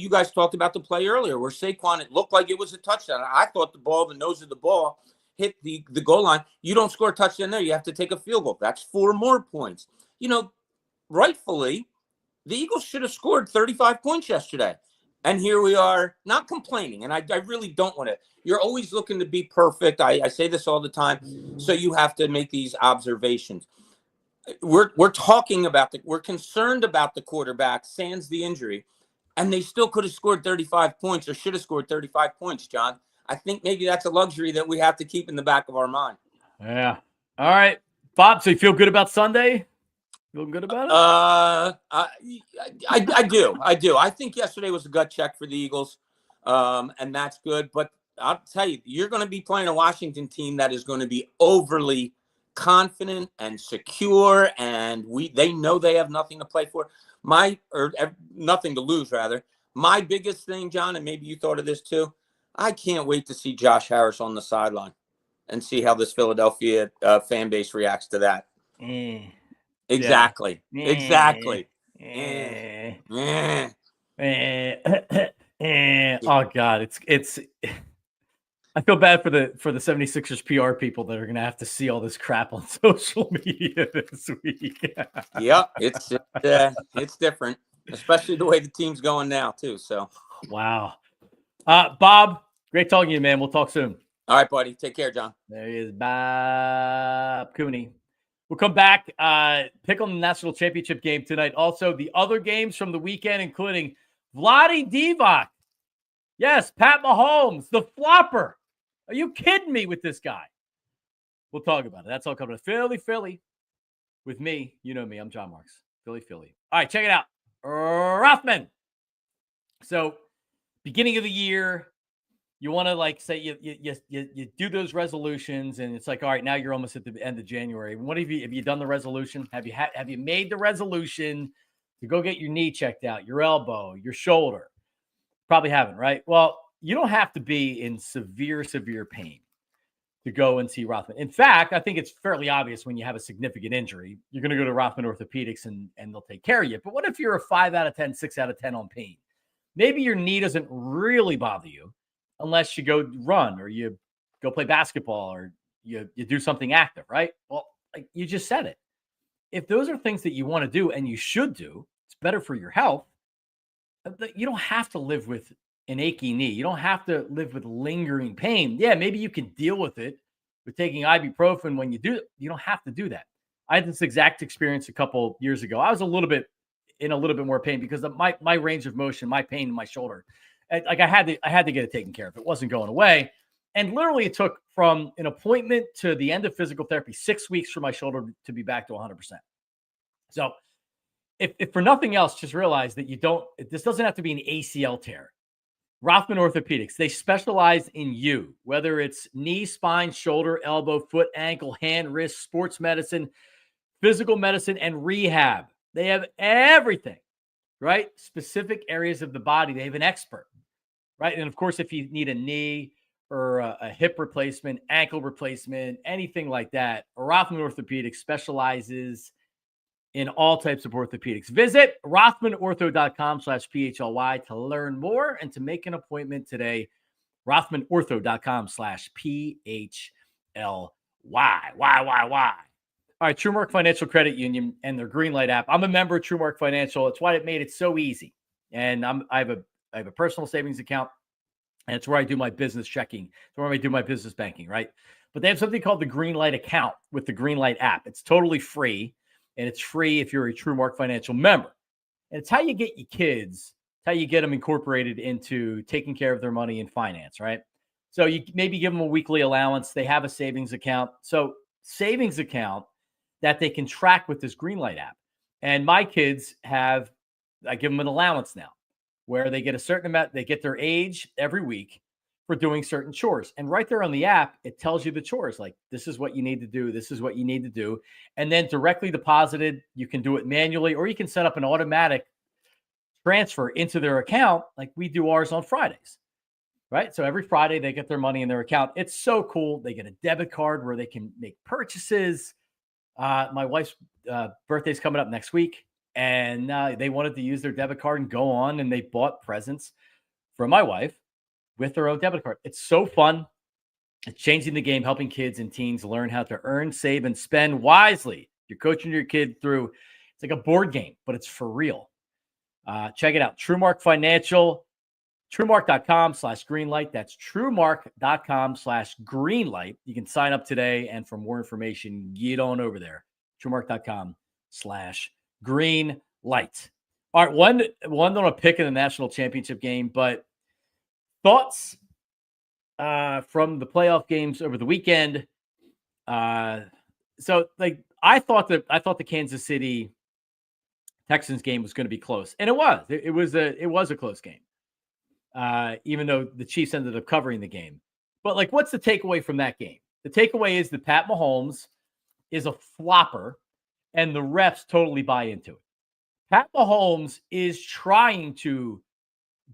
Speaker 3: guys talked about the play earlier where Saquon, it looked like it was a touchdown. I thought the nose of the ball hit the goal line. You don't score a touchdown there. You have to take a field goal. That's 4 more points. Rightfully, the Eagles should have scored 35 points yesterday. And here we are not complaining. And I really don't want to. You're always looking to be perfect. I say this all the time. So you have to make these observations. We're talking about we're concerned about the quarterback, sans the injury. And they still could have scored 35 points or should have scored 35 points, John. I think maybe that's a luxury that we have to keep in the back of our mind.
Speaker 1: Yeah. All right. Bob, so you feel good about Sunday? Feeling good about
Speaker 3: it? I do. I think yesterday was a gut check for the Eagles, and that's good. But I'll tell you, you're going to be playing a Washington team that is going to be overly confident and secure, and they know they have nothing to play for. Nothing to lose, rather. My biggest thing, John, and maybe you thought of this too, I can't wait to see Josh Harris on the sideline and see how this Philadelphia fan base reacts to that. Exactly.
Speaker 1: Yeah.
Speaker 3: Exactly.
Speaker 1: Oh God, it's I feel bad for the 76ers PR people that are going to have to see all this crap on social media this week.
Speaker 3: Yeah, it's different, especially the way the team's going now too. So,
Speaker 1: wow. Bob, great talking to you, man. We'll talk soon.
Speaker 3: All right, buddy. Take care, John.
Speaker 1: There he is, Bob Cooney. We'll come back, pick on the national championship game tonight. Also, the other games from the weekend, including Vlade Divac. Yes, Pat Mahomes, the flopper. Are you kidding me with this guy? We'll talk about it. That's all coming to Philly. With me, you know me. I'm John Marks. Philly. All right, check it out. Rothman. So, beginning of the year, you want to say you do those resolutions, and it's like, all right, now you're almost at the end of January. What have you done the resolution? Have you made the resolution to go get your knee checked out, your elbow, your shoulder? Probably haven't, right? Well, you don't have to be in severe pain to go and see Rothman. In fact, I think it's fairly obvious when you have a significant injury, you're going to go to Rothman Orthopedics and they'll take care of you. But what if you're a 5 out of 10, 6 out of 10 on pain? Maybe your knee doesn't really bother you unless you go run or you go play basketball or you do something active, right? Well, like you just said it. If those are things that you want to do and you should do, it's better for your health. You don't have to live with an achy knee. You don't have to live with lingering pain. Yeah, maybe you can deal with it with taking ibuprofen when you do it. You don't have to do that. I had this exact experience a couple years ago. I was a little bit more pain because of my range of motion, my pain in my shoulder. Like I had to get it taken care of. It wasn't going away. And literally it took from an appointment to the end of physical therapy, 6 weeks for my shoulder to be back to 100%. So if for nothing else, just realize that this doesn't have to be an ACL tear. Rothman Orthopedics, they specialize in you, whether it's knee, spine, shoulder, elbow, foot, ankle, hand, wrist, sports medicine, physical medicine, and rehab. They have everything, right? Specific areas of the body. They have an expert, right? And of course, if you need a knee or a hip replacement, ankle replacement, anything like that, Rothman Orthopedics specializes in all types of orthopedics. Visit rothmanortho.com/PHLY to learn more and to make an appointment today. rothmanortho.com/PHLY. Why? All right, TrueMark Financial Credit Union and their Greenlight app. I'm a member of TrueMark Financial. It's why it made it so easy. And I have a personal savings account, and it's where I do my business checking. It's where I do my business banking, right? But they have something called the Greenlight account with the Greenlight app. It's totally free, and it's free if you're a TrueMark Financial member. And it's how you get your kids, how you get them incorporated into taking care of their money in finance, right? So you maybe give them a weekly allowance. They have a savings account. So savings account that they can track with this Greenlight app. And my kids I give them an allowance now where they get a certain amount, they get their age every week for doing certain chores. And right there on the app, it tells you the chores. Like, this is what you need to do. This is what you need to do. And then directly deposited, you can do it manually, or you can set up an automatic transfer into their account. Like we do ours on Fridays, right? So every Friday they get their money in their account. It's so cool. They get a debit card where they can make purchases. My wife's birthday's coming up next week, and they wanted to use their debit card and go on, and they bought presents for my wife with their own debit card. It's so fun. It's changing the game, helping kids and teens learn how to earn, save, and spend wisely. You're coaching your kid through, it's like a board game, but it's for real. Check it out. TrueMark Financial, TrueMark.com/Greenlight. That's TrueMark.com/Greenlight. You can sign up today, and for more information, get on over there. TrueMark.com/Greenlight. All right, one on a pick in the national championship game, but thoughts from the playoff games over the weekend. So like I thought the Kansas City Texans game was going to be close, and it was. It was a close game. Even though the Chiefs ended up covering the game. But like, what's the takeaway from that game? The takeaway is that Pat Mahomes is a flopper, and the refs totally buy into it. Pat Mahomes is trying to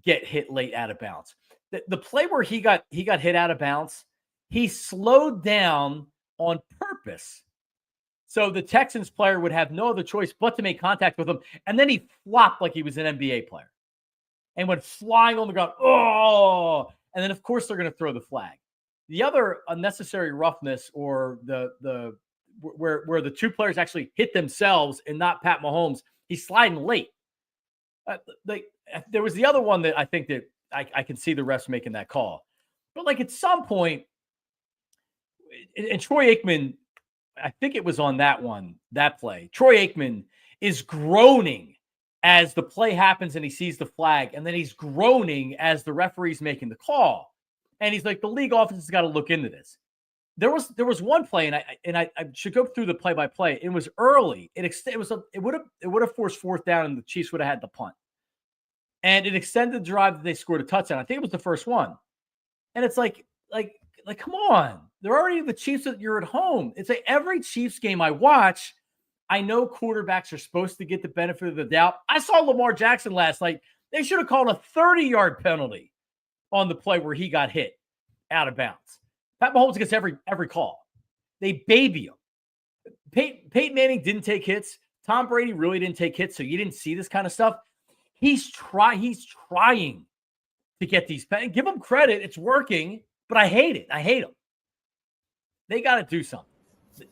Speaker 1: get hit late out of bounds. The play where he got hit out of bounds, he slowed down on purpose. So the Texans player would have no other choice but to make contact with him. And then he flopped like he was an NBA player and went flying on the ground. Oh, and then of course they're going to throw the flag. The other unnecessary roughness, or the where the two players actually hit themselves and not Pat Mahomes, he's sliding late. There was the other one that I think that I can see the refs making that call. But like at some point, and Troy Aikman, I think it was on that play, Troy Aikman is groaning as the play happens and he sees the flag, and then he's groaning as the referee's making the call. And he's like, the league office has got to look into this. There was one play, and I should go through the play-by-play. It was early. It would have forced fourth down, and the Chiefs would have had the punt. And it extended the drive that they scored a touchdown. I think it was the first one. And it's like, come on. They're already the Chiefs. You're at home. It's like every Chiefs game I watch, I know quarterbacks are supposed to get the benefit of the doubt. I saw Lamar Jackson last night. They should have called a 30-yard penalty on the play where he got hit out of bounds. Pat Mahomes gets every call. They baby him. Peyton Manning didn't take hits. Tom Brady really didn't take hits, so you didn't see this kind of stuff. He's trying to get these. Give him credit. It's working, but I hate it. I hate them. They got to do something.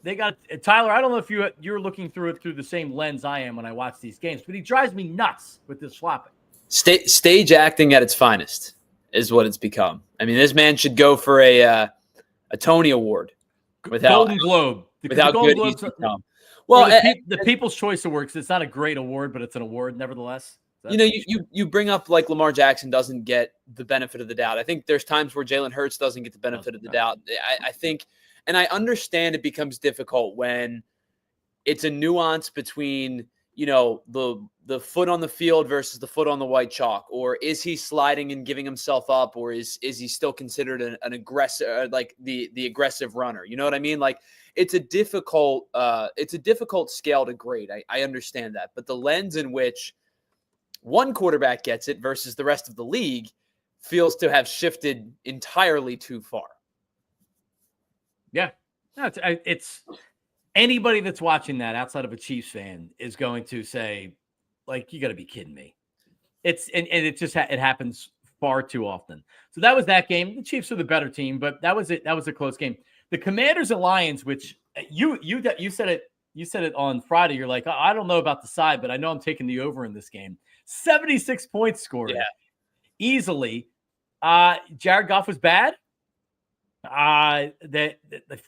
Speaker 1: They got Tyler. I don't know if you're looking through it through the same lens I am when I watch these games, but he drives me nuts with this flopping.
Speaker 2: Stage acting at its finest is what it's become. I mean, this man should go for a Tony Award without
Speaker 1: Golden Globe.
Speaker 2: Without
Speaker 1: Golden
Speaker 2: good he's
Speaker 1: Globes,
Speaker 2: become. Well,
Speaker 1: the People's Choice Awards. It's not a great award, but it's an award nevertheless.
Speaker 2: You bring up like Lamar Jackson doesn't get the benefit of the doubt. I think there's times where Jalen Hurts doesn't get the benefit of the doubt. I think, and I understand it becomes difficult when it's a nuance between, the foot on the field versus the foot on the white chalk, or is he sliding and giving himself up, or is he still considered an aggressive, like the aggressive runner? You know what I mean? Like it's a difficult scale to grade. I understand that, but the lens in which one quarterback gets it versus the rest of the league feels to have shifted entirely too far.
Speaker 1: Yeah, no, it's anybody that's watching that outside of a Chiefs fan is going to say, like, you got to be kidding me. It happens far too often. So that was that game. The Chiefs are the better team, but that was it. That was a close game. The Commanders and Lions, which you said it on Friday. You're like, I don't know about the side, but I know I'm taking the over in this game. 76 points scored easily. Jared Goff was bad. The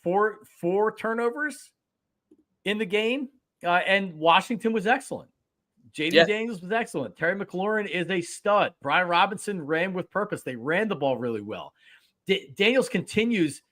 Speaker 1: four turnovers in the game, and Washington was excellent. Jayden Daniels was excellent. Terry McLaurin is a stud. Brian Robinson ran with purpose. They ran the ball really well. Daniels continues.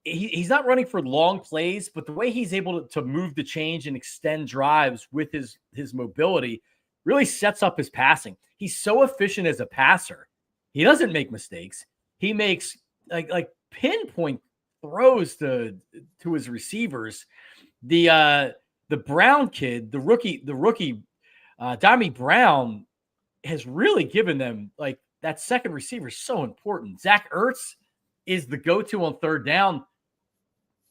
Speaker 1: He's not running for long plays, but the way he's able to move the change and extend drives with his mobility really sets up his passing. He's so efficient as a passer. He doesn't make mistakes. He makes like pinpoint throws to his receivers. The Brown kid, the rookie, Dami Brown has really given them like that second receiver is so important. Zach Ertz is the go-to on third down.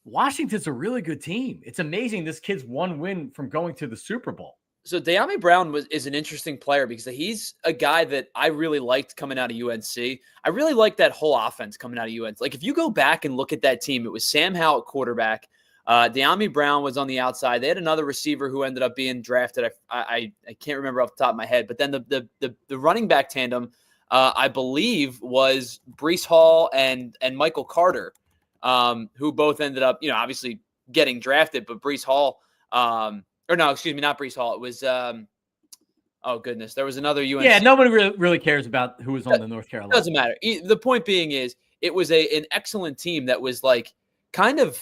Speaker 1: Washington's a really good team. It's amazing this kid's one win from going to the Super Bowl.
Speaker 2: So Dami Brown is an interesting player because he's a guy that I really liked coming out of UNC. I really liked that whole offense coming out of UNC. Like if you go back and look at that team, it was Sam Howell at quarterback. Dami Brown was on the outside. They had another receiver who ended up being drafted. I can't remember off the top of my head. But then the running back tandem, I believe, was Breece Hall and Michael Carter, who both ended up, obviously getting drafted. But Breece Hall, or no, excuse me, not Breece Hall. It was, oh goodness, there was another UNC.
Speaker 1: Yeah, nobody really cares about who was on the North Carolina.
Speaker 2: Doesn't matter. The point being is, it was an excellent team that was like kind of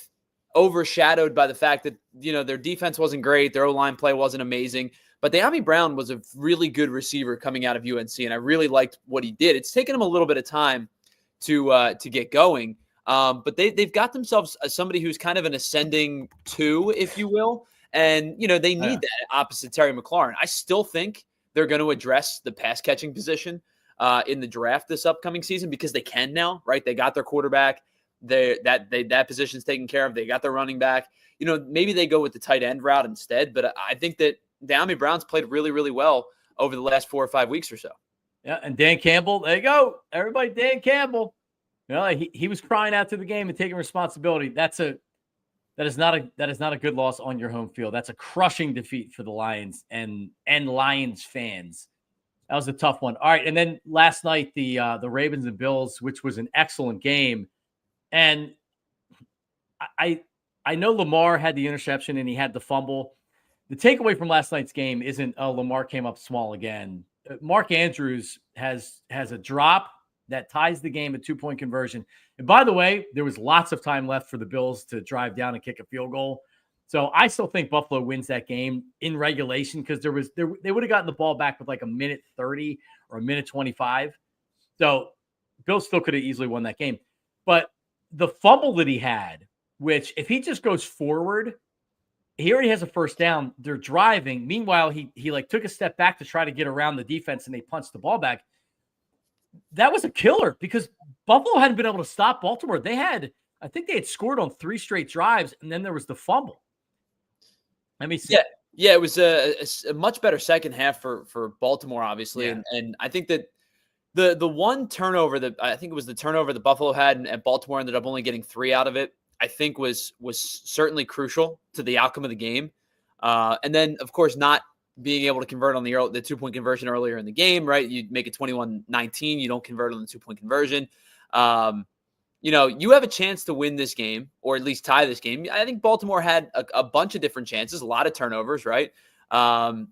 Speaker 2: overshadowed by the fact that, their defense wasn't great. Their O-line play wasn't amazing. But Dami Brown was a really good receiver coming out of UNC, and I really liked what he did. It's taken him a little bit of time to get going. But they've got themselves somebody who's kind of an ascending 2, if you will. And, they need that opposite Terry McLaurin. I still think they're going to address the pass catching position in the draft this upcoming season because they can now, right? They got their quarterback. That position's taken care of. They got their running back. Maybe they go with the tight end route instead. But I think that De'Ami Brown's played really, really well over the last 4 or 5 weeks or so.
Speaker 1: Yeah, and Dan Campbell, there you go. Everybody, Dan Campbell. He was crying out to the game and taking responsibility. That is not a good loss on your home field. That's a crushing defeat for the Lions and Lions fans. That was a tough one. All right, and then last night the Ravens and Bills, which was an excellent game, and I know Lamar had the interception and he had the fumble. The takeaway from last night's game isn't Lamar came up small again. Mark Andrews has a drop that ties the game, a 2-point conversion. And by the way, there was lots of time left for the Bills to drive down and kick a field goal. So I still think Buffalo wins that game in regulation because they would have gotten the ball back with like a minute 30 or a minute 25. So Bills still could have easily won that game. But the fumble that he had, which if he just goes forward, he already has a first down. They're driving. Meanwhile, he like took a step back to try to get around the defense and they punched the ball back. That was a killer because Buffalo hadn't been able to stop Baltimore. I think they had scored on 3 straight drives, and then there was the fumble. Let me see.
Speaker 2: Yeah, it was a much better second half for Baltimore, obviously,
Speaker 1: Yeah.
Speaker 2: and I think that the one turnover that I think it was the turnover that Buffalo had, and Baltimore ended up only getting 3 out of it. I think was certainly crucial to the outcome of the game, and then of course not being able to convert on the 2-point conversion earlier in the game, right? You make it 21-19. You don't convert on the 2-point conversion. You have a chance to win this game or at least tie this game. I think Baltimore had a bunch of different chances, a lot of turnovers, right? I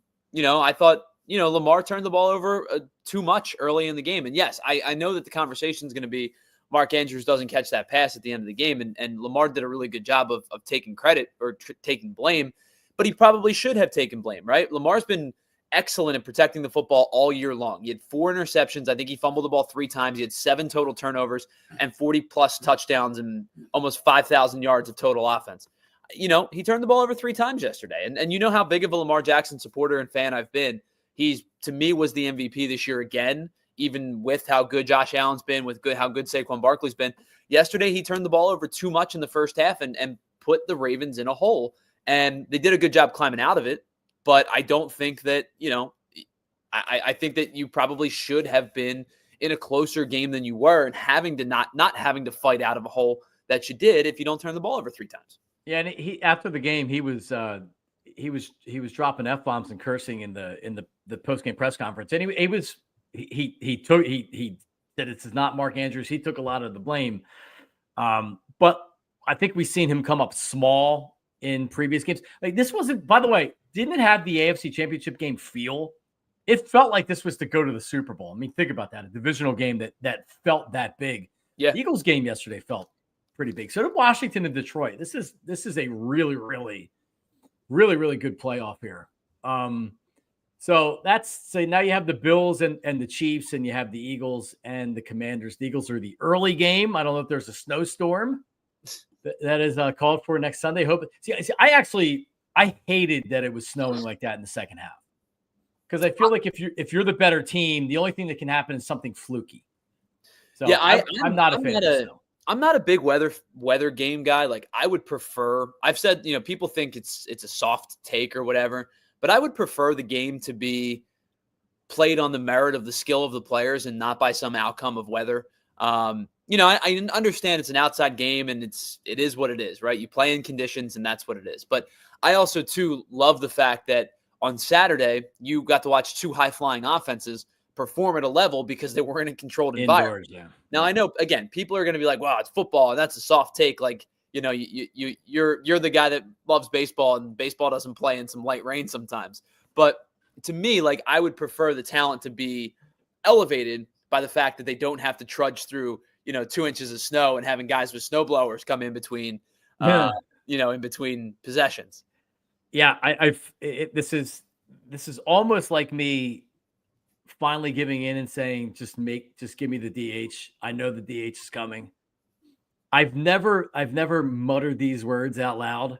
Speaker 2: thought, Lamar turned the ball over too much early in the game. And yes, I know that the conversation is going to be Mark Andrews doesn't catch that pass at the end of the game. And Lamar did a really good job of taking credit or taking blame. But he probably should have taken blame, right? Lamar's been excellent in protecting the football all year long. He had 4 interceptions. I think he fumbled the ball 3 times. He had 7 total turnovers and 40-plus touchdowns and almost 5,000 yards of total offense. He turned the ball over 3 times yesterday. And you know how big of a Lamar Jackson supporter and fan I've been. To me, was the MVP this year again, even with how good Josh Allen's been, with how good Saquon Barkley's been. Yesterday, he turned the ball over too much in the first half and put the Ravens in a hole. And they did a good job climbing out of it. But I don't think that, I think that you probably should have been in a closer game than you were and having to not having to fight out of a hole that you did if you don't turn the ball over 3 times.
Speaker 1: Yeah, and he after the game he was dropping F-bombs and cursing in the post-game press conference. And he said this is not Mark Andrews. He took a lot of the blame. But I think we've seen him come up small in previous games. Like this wasn't, by the way, didn't it have the AFC Championship game feel? It felt like this was to go to the Super Bowl. I mean, think about that. A divisional game that felt that big.
Speaker 2: Yeah.
Speaker 1: The Eagles game yesterday felt pretty big. So did Washington and Detroit. This is a really, really, really, really good playoff here. So now you have the Bills and the Chiefs, and you have the Eagles and the Commanders. The Eagles are the early game. I don't know if there's a snowstorm that is called for next Sunday. I hated that it was snowing like that in the second half because I feel like if you're the better team, the only thing that can happen is something fluky. So yeah, I'm not a fan of snow.
Speaker 2: I'm not a big weather game guy. Like I would prefer. I've said people think it's a soft take or whatever, but I would prefer the game to be played on the merit of the skill of the players and not by some outcome of weather. I understand it's an outside game and it is what it is, right? You play in conditions and that's what it is. But I also too love the fact that on Saturday you got to watch 2 high-flying offenses perform at a level because they were in a controlled environment.
Speaker 1: Yeah.
Speaker 2: Now I know again, people are going to be like, "Wow, it's football," and that's a soft take. Like you're the guy that loves baseball and baseball doesn't play in some light rain sometimes. But to me, like I would prefer the talent to be elevated by the fact that they don't have to trudge through 2 inches of snow and having guys with snow blowers come in between, in between possessions.
Speaker 1: Yeah, this is almost like me finally giving in and saying, just give me the DH. I know the DH is coming. I've never muttered these words out loud,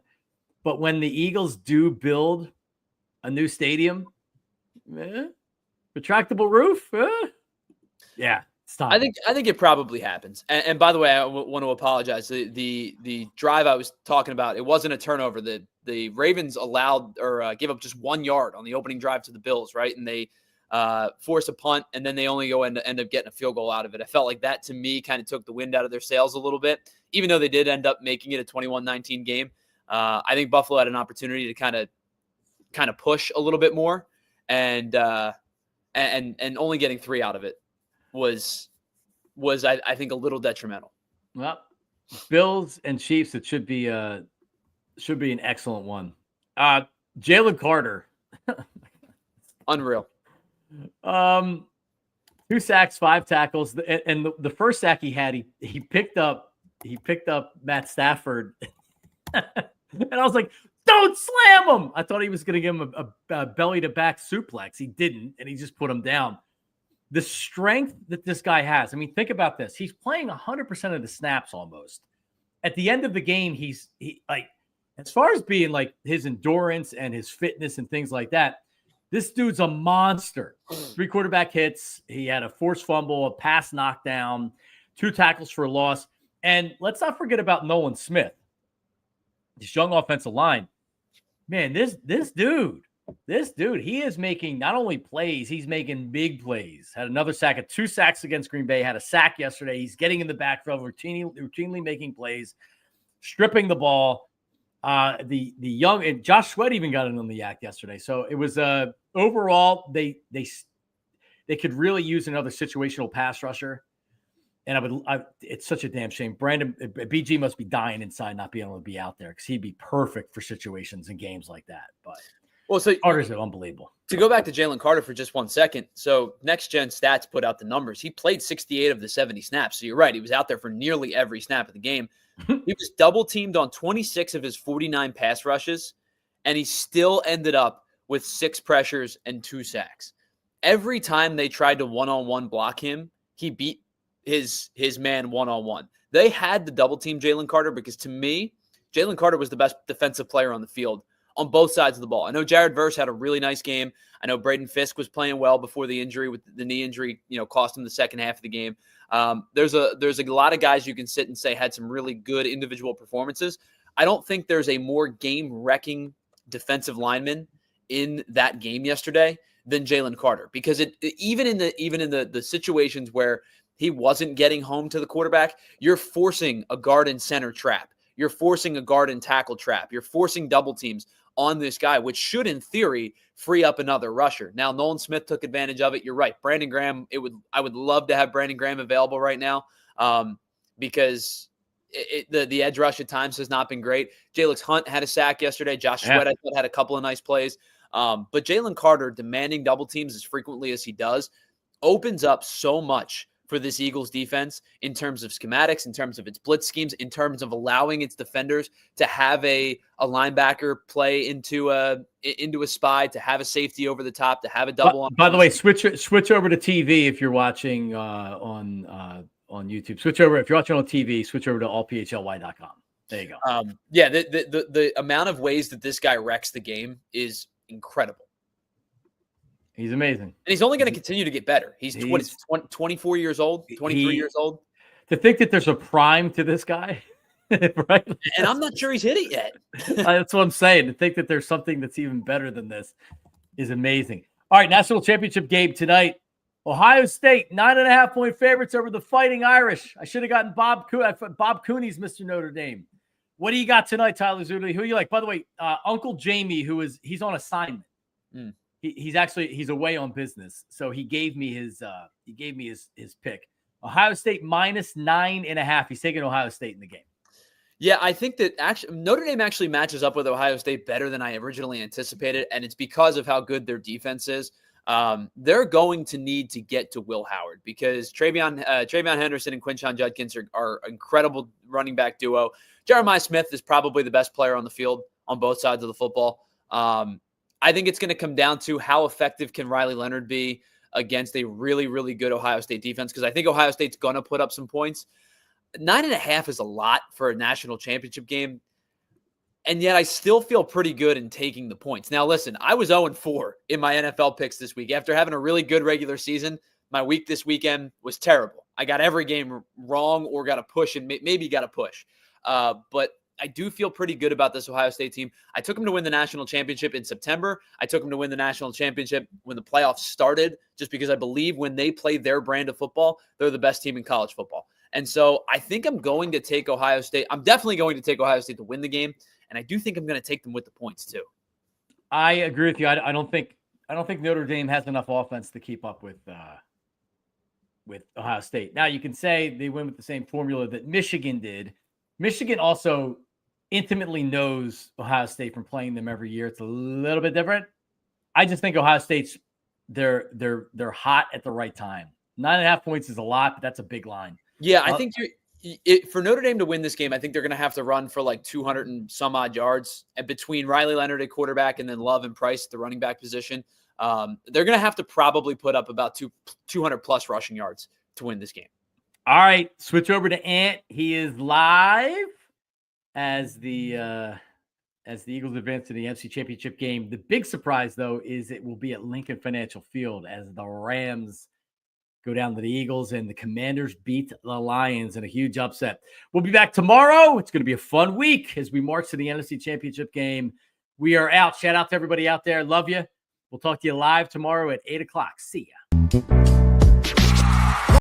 Speaker 1: but when the Eagles do build a new stadium, retractable roof, yeah, it's time.
Speaker 2: I think it probably happens. And by the way, I want to apologize. The drive I was talking about, it wasn't a turnover. The Ravens allowed or gave up just 1 yard on the opening drive to the Bills, right? And they force a punt, and then they only end up getting a field goal out of it. I felt like that, to me, kind of took the wind out of their sails a little bit, even though they did end up making it a 21-19 game. I think Buffalo had an opportunity to kind of push a little bit more, and only getting 3 out of it was I think a little detrimental.
Speaker 1: Well, Bills and Chiefs, it should be an excellent one. Jalen Carter,
Speaker 2: Unreal.
Speaker 1: 2 sacks, 5 tackles, and the first sack he had, he picked up Matt Stafford, and I was like, "Don't slam him!" I thought he was going to give him a belly to back suplex. He didn't, and he just put him down. The strength that this guy has. I mean, think about this. He's playing 100% of the snaps almost. At the end of the game, he like, as far as being like his endurance and his fitness and things like that, this dude's a monster. 3 quarterback hits. He had a forced fumble, a pass knockdown, 2 tackles for a loss. And let's not forget about Nolan Smith, this young offensive line. Man, this dude, he is making not only plays, he's making big plays. Had another sack, 2 sacks against Green Bay, had a sack yesterday. He's getting in the backfield, routinely making plays, stripping the ball. The young and Josh Sweat even got in on the act yesterday. So it was overall they could really use another situational pass rusher. And it's such a damn shame. BG must be dying inside not being able to be out there because he'd be perfect for situations and games like that. But
Speaker 2: so
Speaker 1: Carter's unbelievable.
Speaker 2: To go back to Jalen Carter for just 1 second. So Next Gen Stats put out the numbers. He played 68 of the 70 snaps. So you're right. He was out there for nearly every snap of the game. He was double teamed on 26 of his 49 pass rushes, and he still ended up with 6 pressures and 2 sacks. Every time they tried to one-on-one block him, he beat his man one-on-one. They had to double team Jalen Carter because, to me, Jalen Carter was the best defensive player on the field on both sides of the ball. I know Jared Verse had a really nice game. I know Braden Fisk was playing well before the injury, with the knee injury, cost him the second half of the game. There's a lot of guys you can sit and say had some really good individual performances. I don't think there's a more game-wrecking defensive lineman in that game yesterday than Jalen Carter, because even in the situations where he wasn't getting home to the quarterback, you're forcing a guard and center trap. You're forcing a guard and tackle trap. You're forcing double teams on this guy, which should, in theory, free up another rusher. Now, Nolan Smith took advantage of it. You're right. Brandon Graham, I would love to have Brandon Graham available right now because the edge rush at times has not been great. Jalix Hunt had a sack yesterday. Josh Sweat, I thought, had a couple of nice plays. But Jalen Carter demanding double teams as frequently as he does opens up so much for this Eagles defense in terms of schematics, in terms of its blitz schemes, in terms of allowing its defenders to have a linebacker play into a spy, to have a safety over the top, to have a double.
Speaker 1: By the way, switch over to TV if you're watching on YouTube. Switch over if you're watching on TV. Switch over to allphly.com. There you go.
Speaker 2: The amount of ways that this guy wrecks the game is incredible.
Speaker 1: He's amazing. And
Speaker 2: he's only going to continue to get better. He's 24 years old, 23 years old.
Speaker 1: To think that there's a prime to this guy, right?
Speaker 2: And I'm not sure he's hit it yet.
Speaker 1: That's what I'm saying. To think that there's something that's even better than this is amazing. All right, National Championship game tonight. Ohio State, 9.5-point favorites over the Fighting Irish. I should have gotten Bob Cooney's Mr. Notre Dame. What do you got tonight, Tyler Zuli? Who you like? By the way, Uncle Jamie, he's on assignment. He's away on business, so he gave me his pick. Ohio State -9.5. He's taking Ohio State in the game.
Speaker 2: Yeah, I think that actually Notre Dame actually matches up with Ohio State better than I originally anticipated, and it's because of how good their defense is. They're going to need to get to Will Howard because Travion Henderson and Quinshon Judkins are incredible running back duo. Jeremiah Smith is probably the best player on the field on both sides of the football. I think it's going to come down to how effective can Riley Leonard be against a really, really good Ohio State defense, because I think Ohio State's going to put up some points. 9.5 is a lot for a national championship game. And yet I still feel pretty good in taking the points. Now, listen, I was 0-4 in my NFL picks this week. After having a really good regular season, my week this weekend was terrible. I got every game wrong or got a push and maybe got a push. But I do feel pretty good about this Ohio State team. I took them to win the national championship in September. I took them to win the national championship when the playoffs started, just because I believe when they play their brand of football, they're the best team in college football. And so I think I'm going to take Ohio State. I'm definitely going to take Ohio State to win the game. And I do think I'm going to take them with the points too.
Speaker 1: I agree with you. I don't think Notre Dame has enough offense to keep up with Ohio State. Now you can say they win with the same formula that Michigan did. Michigan also intimately knows Ohio State from playing them every year. It's a little bit different. I just think Ohio State's they're hot at the right time. 9.5 points is a lot, but that's a big line.
Speaker 2: Yeah, I think for Notre Dame to win this game, I think they're going to have to run for like 200 and some odd yards. And between Riley Leonard at quarterback and then Love and Price at the running back position, they're going to have to probably put up about 200 plus rushing yards to win this game.
Speaker 1: All right, switch over to Ant. He is live as the Eagles advance to the NFC Championship game. The big surprise, though, is it will be at Lincoln Financial Field as the Rams go down to the Eagles and the Commanders beat the Lions in a huge upset. We'll be back tomorrow. It's going to be a fun week as we march to the NFC Championship game. We are out. Shout out to everybody out there. Love you. We'll talk to you live tomorrow at 8 o'clock. See ya.